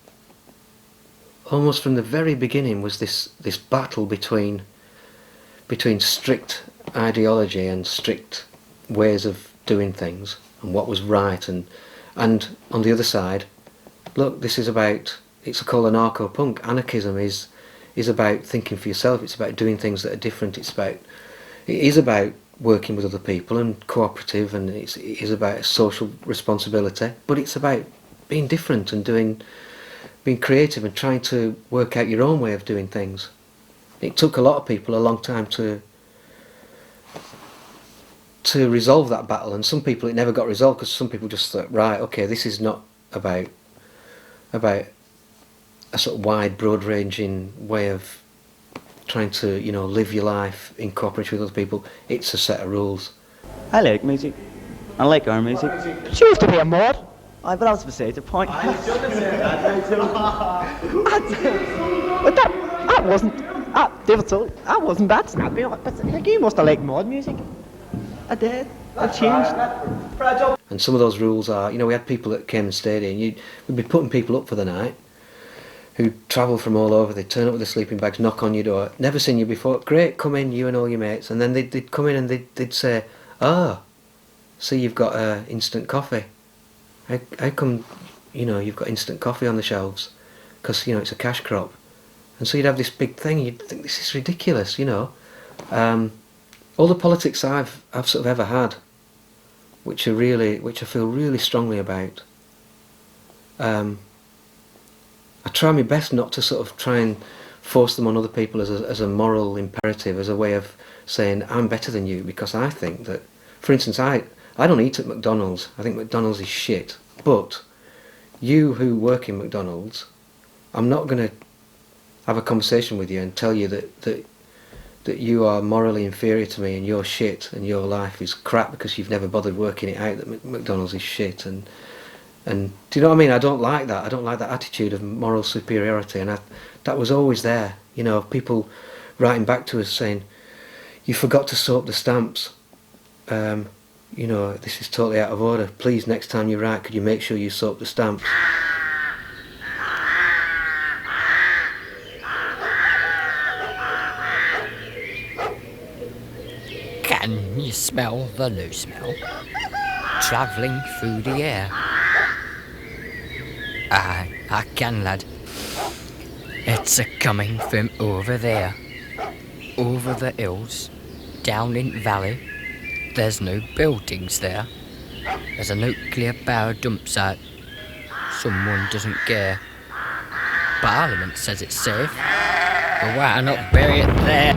almost from the very beginning, was this battle between strict ideology and strict ways of doing things and what was right, and on the other side, look, this is about, it's called anarcho-punk. Anarchism is about thinking for yourself. It's about doing things that are different. It is about working with other people and cooperative, and it is about social responsibility, but it's about being different and being creative and trying to work out your own way of doing things. It took a lot of people a long time to resolve that battle, and some people it never got resolved, because some people just thought, right, okay, this is not about a sort of wide, broad-ranging way of trying to, live your life in cooperation with other people. It's a set of rules. I like music. I like our music. She used to be a mod. But I was beside the point. But that wasn't. David told I wasn't that snappy, but like, you must have liked mod music. I did. I changed. And some of those rules are, we had people that came and stayed in. We'd be putting people up for the night who travel from all over. They'd turn up with their sleeping bags, knock on your door. Never seen you before. Great, come in, you and all your mates. And then they'd come in and they'd say, so you've got instant coffee. How come, you've got instant coffee on the shelves? Because, it's a cash crop. And so you'd have this big thing, you'd think this is ridiculous, you know. All the politics I've sort of ever had, which I feel really strongly about, I try my best not to sort of try and force them on other people as a moral imperative, as a way of saying I'm better than you, because I think that, for instance, I don't eat at McDonald's. I think McDonald's is shit. But you who work in McDonald's, I'm not going to have a conversation with you and tell you that you are morally inferior to me and you're shit and your life is crap because you've never bothered working it out that McDonald's is shit. And do you know what I mean? I don't like that. I don't like that attitude of moral superiority. And that was always there. You know, people writing back to us saying, you forgot to soap the stamps. You know, this is totally out of order. Please, next time you write, could you make sure you soap the stamps? Can you smell the new smell travelling through the air? Aye, I can, lad. It's a-coming from over there, over the hills, down in valley. There's no buildings there. There's a nuclear power dump site. Someone doesn't care. Parliament says it's safe, but why not bury it there?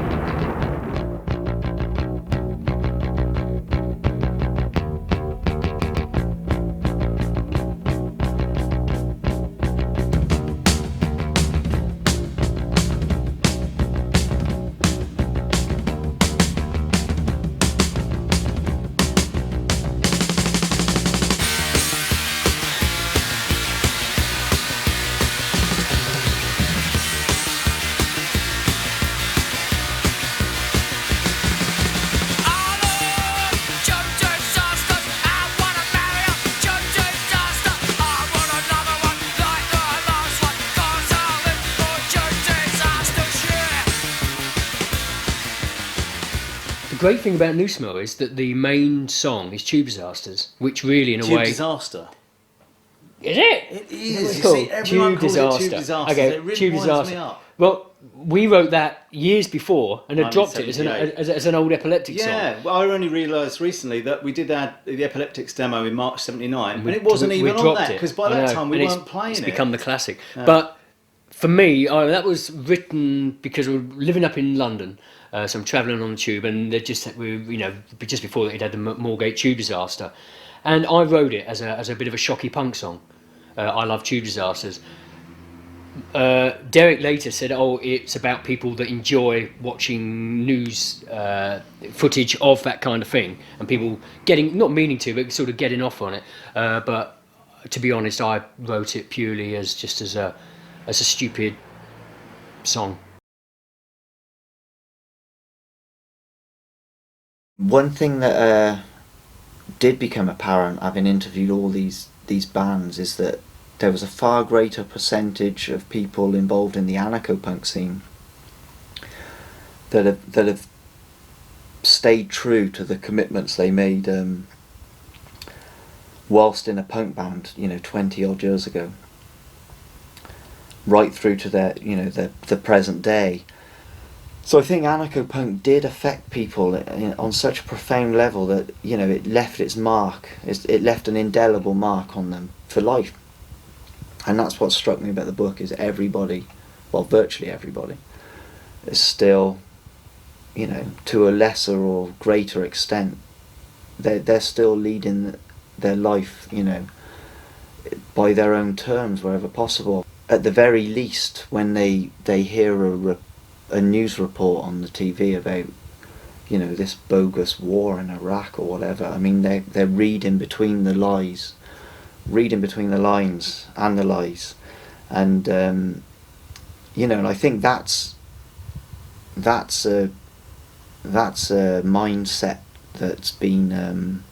The great thing about New Smell is that the main song is Tube Disasters, which really, in a Tube way... Disaster? Is it? It is. It's called You see, everyone calls it Tube Disaster. Okay, It really Tube winds Disaster. me up. Well, we wrote that years before and had dropped it as an old Epileptic song. Yeah, well, I only realised recently that we did the Epileptics demo in March '79, and it wasn't even on that, because by that time we weren't playing it. It's become the classic. Yeah. But for me, that was written because we were living up in London. So I'm travelling on the tube, and just before that, he'd had the Moorgate Tube Disaster, and I wrote it as a bit of a shocky punk song. I love Tube Disasters. Derek later said, "Oh, it's about people that enjoy watching news footage of that kind of thing, and people not meaning to, but sort of getting off on it." But to be honest, I wrote it purely as a stupid song. One thing that did become apparent, having interviewed all these bands, is that there was a far greater percentage of people involved in the anarcho-punk scene that have stayed true to the commitments they made whilst in a punk band, 20 odd years ago, right through to the present day. So I think anarcho-punk did affect people on such a profound level that it left its mark. It left an indelible mark on them for life. And that's what struck me about the book, is everybody, well, virtually everybody, is still, to a lesser or greater extent, they're still leading their life, by their own terms wherever possible. At the very least, when they hear a news report on the TV about, this bogus war in Iraq or whatever, I mean, they're reading between the lines and the lies, and and I think that's a mindset that's been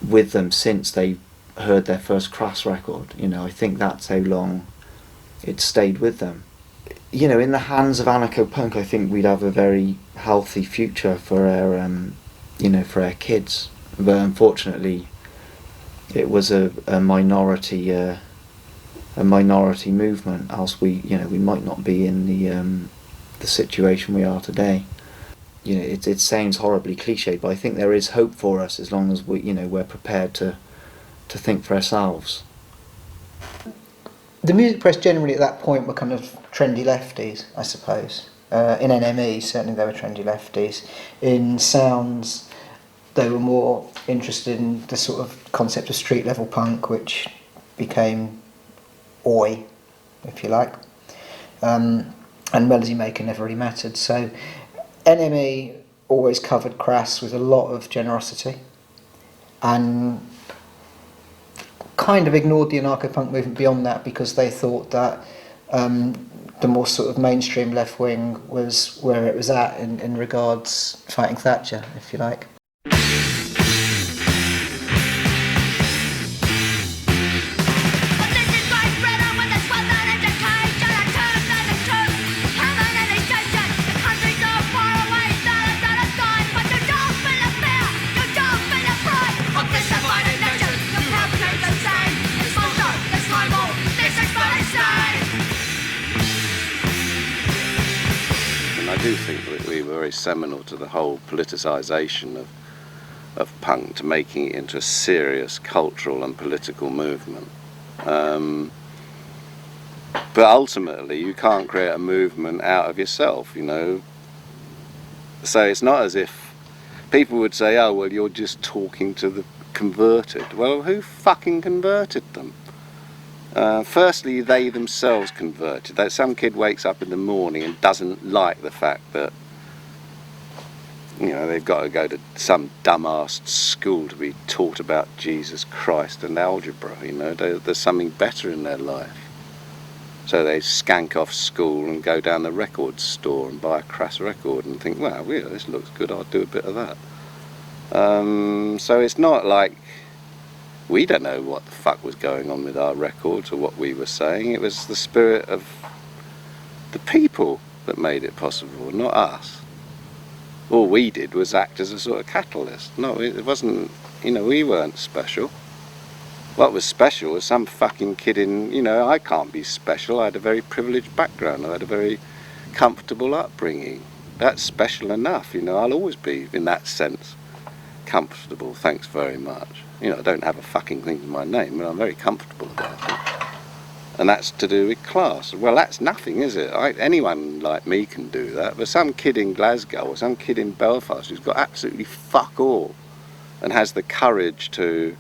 with them since they heard their first Crass record. I think that's how long it stayed with them. In the hands of anarcho-punk, I think we'd have a very healthy future for our kids, but unfortunately it was a minority a minority movement, else we might not be in the situation we are today. It sounds horribly cliche, but I think there is hope for us as long as we're prepared to think for ourselves. The music press generally at that point were kind of trendy lefties, I suppose. In NME, certainly they were trendy lefties. In Sounds, they were more interested in the sort of concept of street level punk, which became Oi, if you like. And Melody Maker never really mattered. So NME always covered Crass with a lot of generosity and kind of ignored the anarcho-punk movement beyond that, because they thought that the more sort of mainstream left wing was where it was at in regards fighting Thatcher, if you like. I do think that we were very seminal to the whole politicisation of punk, to making it into a serious cultural and political movement. But ultimately you can't create a movement out of yourself, So it's not as if people would say, oh well, you're just talking to the converted. Well, who fucking converted them? Firstly, they themselves converted. That some kid wakes up in the morning and doesn't like the fact that they've got to go to some dumbass school to be taught about Jesus Christ and algebra. There's something better in their life. So they skank off school and go down the record store and buy a Crass record and think, wow, yeah, this looks good, I'll do a bit of that. So it's not like we don't know what the fuck was going on with our records or what we were saying. It was the spirit of the people that made it possible, not us. All we did was act as a sort of catalyst. No, it wasn't, we weren't special. What was special was some fucking kid I can't be special. I had a very privileged background. I had a very comfortable upbringing. That's special enough, I'll always be, in that sense, comfortable, thanks very much. I don't have a fucking thing in my name, but I'm very comfortable about it. And that's to do with class. Well, that's nothing, is it? Anyone like me can do that, but some kid in Glasgow or some kid in Belfast who's got absolutely fuck all and has the courage to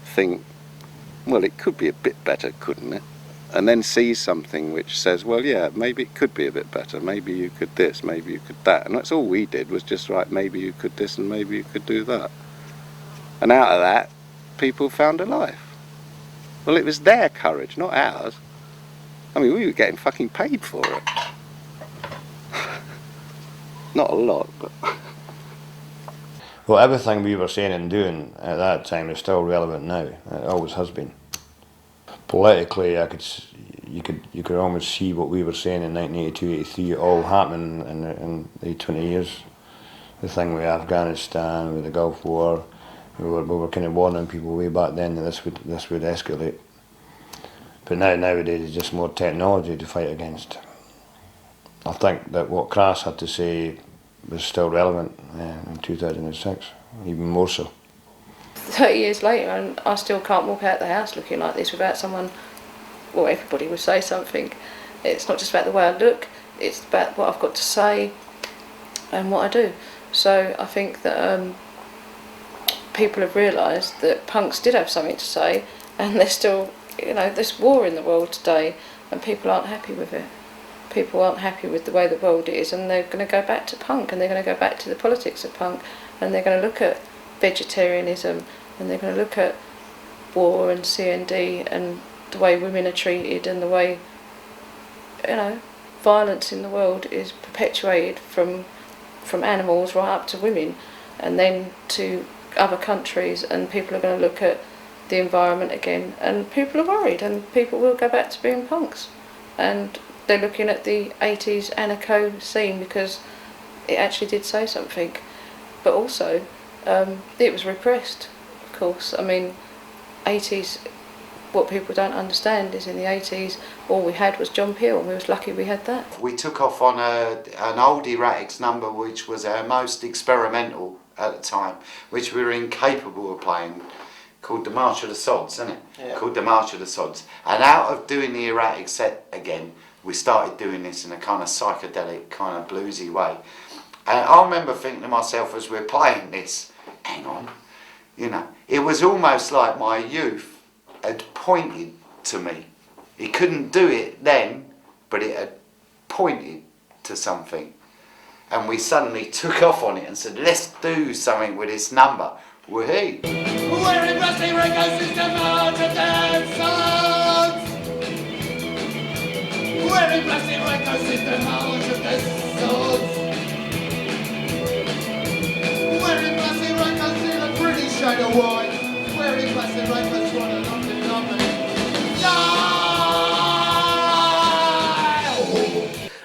think, well, it could be a bit better, couldn't it? And then sees something which says, well, yeah, maybe it could be a bit better, maybe you could this, maybe you could that. And that's all we did, was just right, maybe you could this and maybe you could do that. And out of that, people found a life. Well, it was their courage, not ours. I mean, we were getting fucking paid for it. Not a lot, but... Well, everything we were saying and doing at that time is still relevant now. It always has been. Politically, you could almost see what we were saying in 1982, 83 all happening in the 20 years. The thing with Afghanistan, with the Gulf War, we were kind of warning people way back then that this would escalate. But nowadays it's just more technology to fight against. I think that what Crass had to say was still relevant in 2006, even more so. 30 years later, and I still can't walk out the house looking like this without someone, well, everybody would say something. It's not just about the way I look, it's about what I've got to say and what I do. So I think that people have realised that punks did have something to say, and there's still, there's war in the world today, and people aren't happy with it. People aren't happy with the way the world is, and they're going to go back to punk, and they're going to go back to the politics of punk, and they're going to look at vegetarianism, and they're going to look at war and CND and the way women are treated, and the way, violence in the world is perpetuated from animals right up to women, and then to other countries, and people are going to look at the environment again, and people are worried, and people will go back to being punks, and they're looking at the 80s anarcho scene because it actually did say something, but also it was repressed, of course. I mean, 80s what people don't understand is in the 80s all we had was John Peel, and we was lucky we had that. We took off on an old Erratics number which was our most experimental at the time, which we were incapable of playing, called the March of the Sods, isn't it? Yeah. Called the March of the Sods. And out of doing the erratic set again, we started doing this in a kind of psychedelic, kind of bluesy way. And I remember thinking to myself as we're playing this, hang on, you know, it was almost like my youth had pointed to me. It couldn't do it then, but it had pointed to something. And we suddenly took off on it and said, let's do something with this number. Woohoo! We're in Rusty Rico's system of the dance. We're in Rusty Rico's system of the swords. We're in Rusty Rico's in a pretty shade of white. We're in Rusty Rico's running up the company.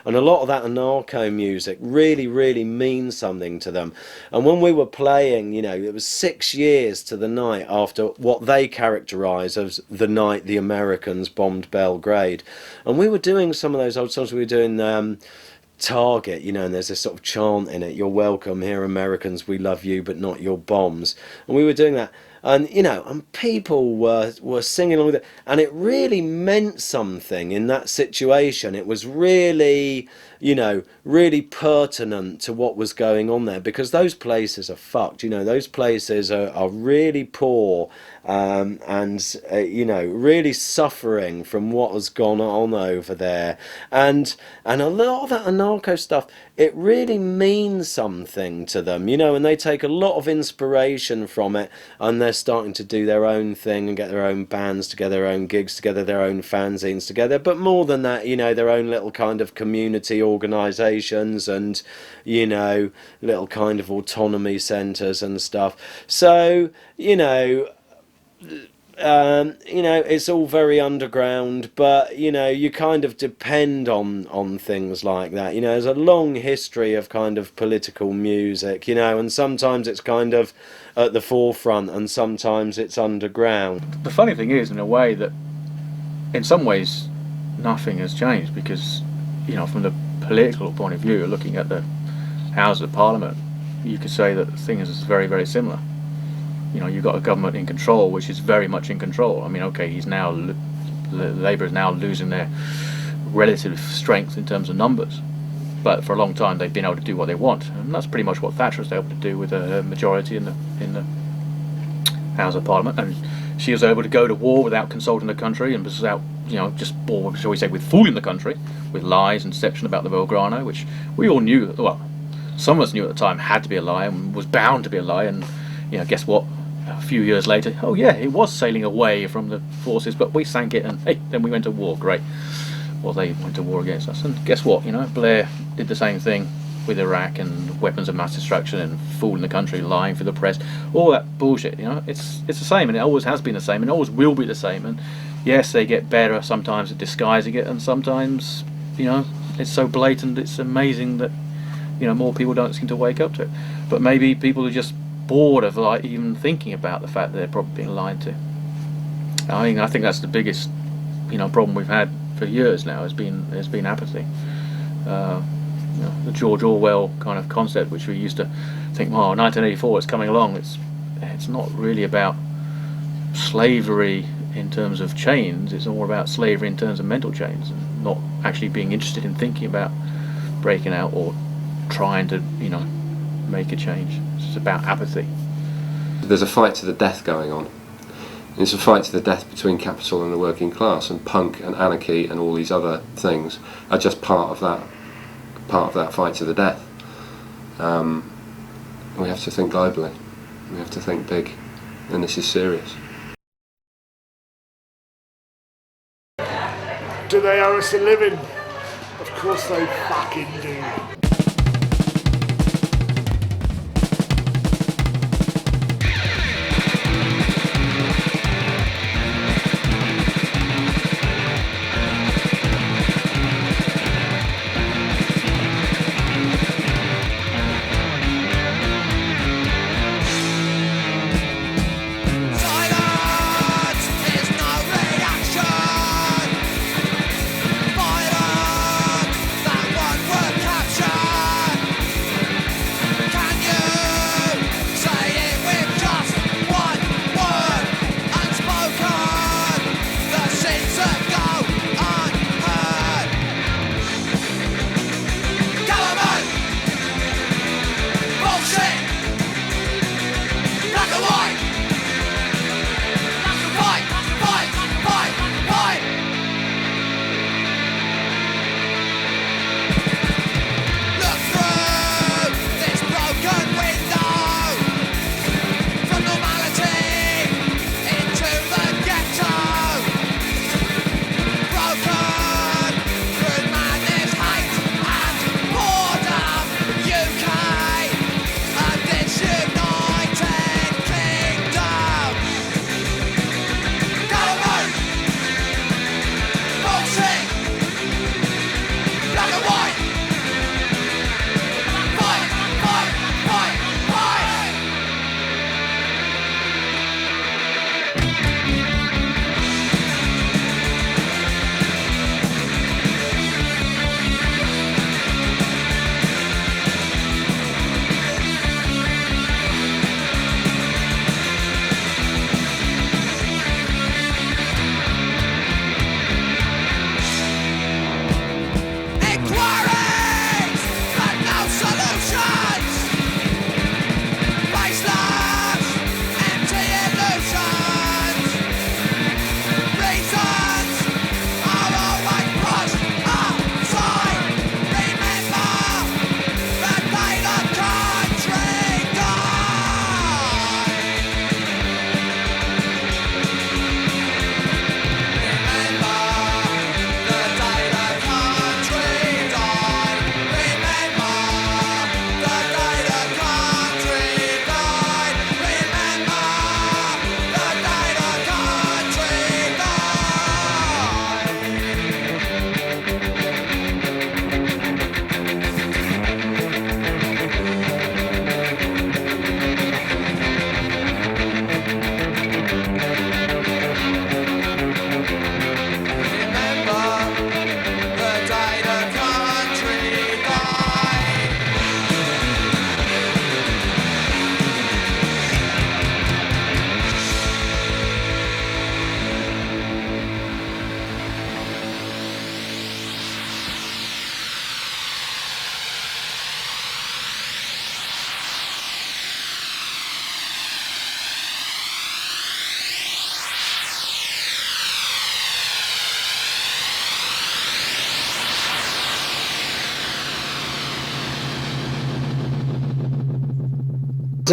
And a lot of that Anarcho music really, really means something to them. And when we were playing, you know, it was 6 years to the night after what they characterise as the night the Americans bombed Belgrade. And we were doing some of those old songs. We were doing Target, you know, and there's this sort of chant in it, "You're welcome here, Americans, we love you, but not your bombs." And we were doing that. And, you know, and people were singing along with it. And it really meant something in that situation. It was really, you know, really pertinent to what was going on there. Because those places are fucked, you know, those places are really poor. You know, really suffering from what has gone on over there. And a lot of that Anarcho stuff, it really means something to them, you know, and they take a lot of inspiration from it, and they're starting to do their own thing and get their own bands together, their own gigs together, their own fanzines together, but more than that, you know, their own little kind of community organisations and, you know, little kind of autonomy centres and stuff. So, you know, it's all very underground, but, you know, you kind of depend on things like that. You know, there's a long history of kind of political music, you know, and sometimes it's kind of at the forefront and sometimes it's underground. The funny thing is, in a way, that in some ways nothing has changed, because, you know, from the political point of view, looking at the Houses of Parliament, you could say that things is very, very similar. You know, you've got a government in control, which is very much in control. I mean, okay, Labour is now losing their relative strength in terms of numbers, but for a long time they've been able to do what they want, and that's pretty much what Thatcher was able to do with a majority in the House of Parliament. And she was able to go to war without consulting the country, and without, you know, just, or shall we say, with fooling the country with lies and deception about the Belgrano, which we all knew, well, some of us knew at the time had to be a lie and was bound to be a lie. And, you know, guess what? A few years later, oh yeah, it was sailing away from the forces, but we sank it, and hey, then we went to war. Great. Well, they went to war against us, and guess what? You know, Blair did the same thing with Iraq and weapons of mass destruction and fooling the country, lying for the press, all that bullshit. You know, it's the same, and it always has been the same, and it always will be the same. And yes, they get better sometimes at disguising it, and sometimes, you know, it's so blatant, it's amazing that, you know, more people don't seem to wake up to it. But maybe people are just bored of, like, even thinking about the fact that they're probably being lied to. I think that's the biggest, you know, problem we've had for years now, has been apathy. You know, the George Orwell kind of concept, which we used to think, oh, 1984 is coming along. It's not really about slavery in terms of chains. It's all about slavery in terms of mental chains, and not actually being interested in thinking about breaking out or trying to, you know, make a change. It's about apathy. There's a fight to the death going on. It's a fight to the death between capital and the working class, and punk and anarchy and all these other things are just part of that fight to the death. We have to think globally. We have to think big, and this is serious. Do they owe us a living? Of course they fucking do. Silence is no reality.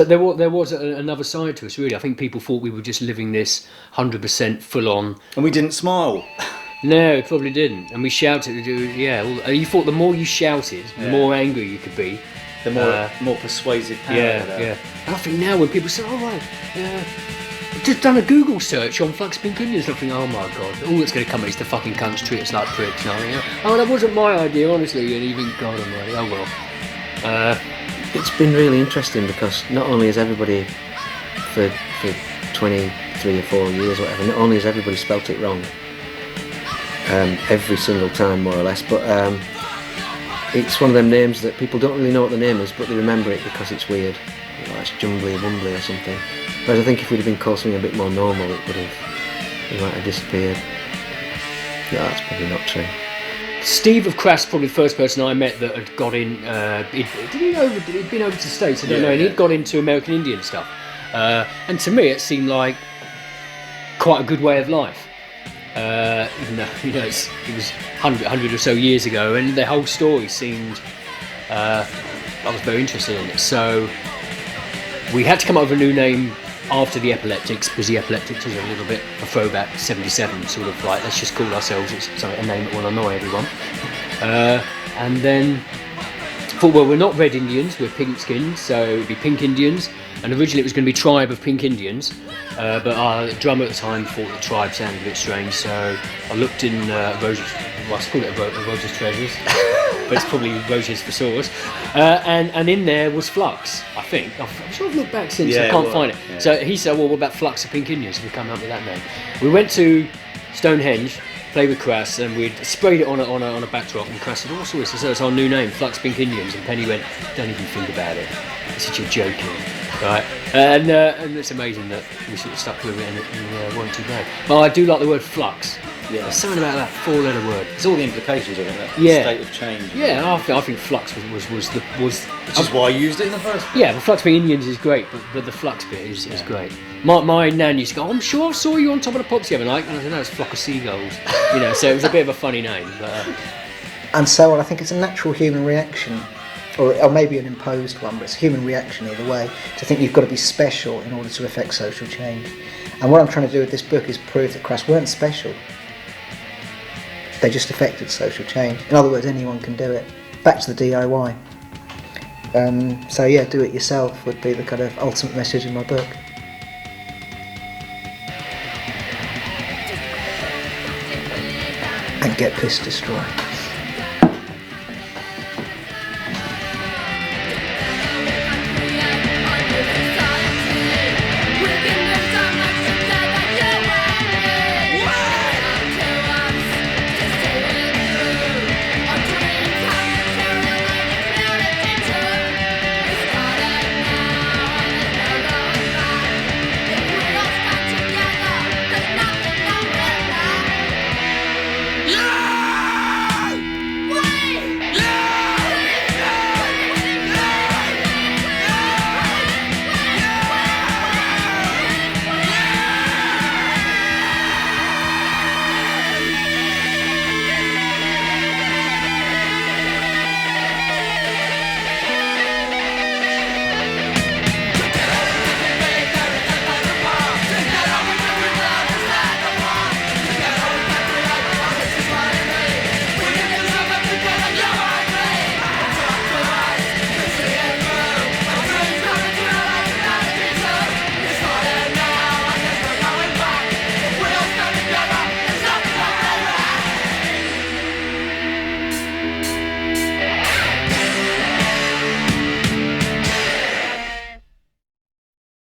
there was another side to us, really. I think people thought we were just living this 100% full on, and we didn't smile. No, probably didn't. And we shouted. Yeah, you thought the more you shouted, the more angry you could be, the more persuasive power. Yeah. And I think now when people say, "Oh right, just done a Google search on Flux Pink Onions," I think, "Oh my god, all that's going to come is the fucking cunts treat us like pricks." And I think, "Oh, that wasn't my idea, honestly." And you think, "God almighty, oh well." It's been really interesting because not only has everybody, for 23 or 4 years or whatever, not only has everybody spelt it wrong, every single time more or less, but it's one of them names that people don't really know what the name is, but they remember it because it's weird. Like it's Jumbly Wumbly or something. Whereas I think if we'd have been called something a bit more normal, it might have disappeared. No, that's probably not true. Steve of Crass, probably the first person I met that had got in. He'd been over to the States, I don't know, and he'd got into American Indian stuff. And to me, it seemed like quite a good way of life. Even though it was 100 or so years ago, and the whole story seemed. I was very interested in it, so we had to come up with a new name after the Epileptics, because the Epileptics was a little bit a throwback 77, sort of like, let's just call ourselves a name that will annoy everyone. And then thought, well, we're not Red Indians, we're pink skinned, so it would be Pink Indians. And originally it was going to be Tribe of Pink Indians, but our drummer at the time thought the tribe sounded a bit strange, so I looked in Rose's, well, I call it Rose's Treasures, but it's probably Rose's Thesaurus, and in there was Flux, I think. I'm sure I've looked back since, I can't find it. Yeah. So he said, well, what about Flux of Pink Indians? So we come up with that name. We went to Stonehenge, played with Crass, and we'd sprayed it on a backdrop, and Crass said, oh, so it's our new name, Flux Pink Indians, and Penny went, don't even think about it, it's such a joking. Right, and it's amazing that we sort of stuck with it and it weren't too bad. But I do like the word flux. Yeah. There's something about that four-letter word. It's all the implications of it, that state of change. Yeah, I think flux was which is why I used it in the first place. Yeah, but Flux Being Indians is great, but the flux bit is great. My nan used to go, I'm sure I saw you on top of the pops the other night, and I said, no, it's a flock of seagulls. So it was a bit of a funny name. But, and so on, I think it's a natural human reaction. Or maybe an imposed one, but it's a human reaction either way, to think you've got to be special in order to affect social change. And what I'm trying to do with this book is prove that Crass weren't special. They just affected social change. In other words, anyone can do it. Back to the DIY. So yeah, do it yourself would be the kind of ultimate message in my book. And get pissed destroyed.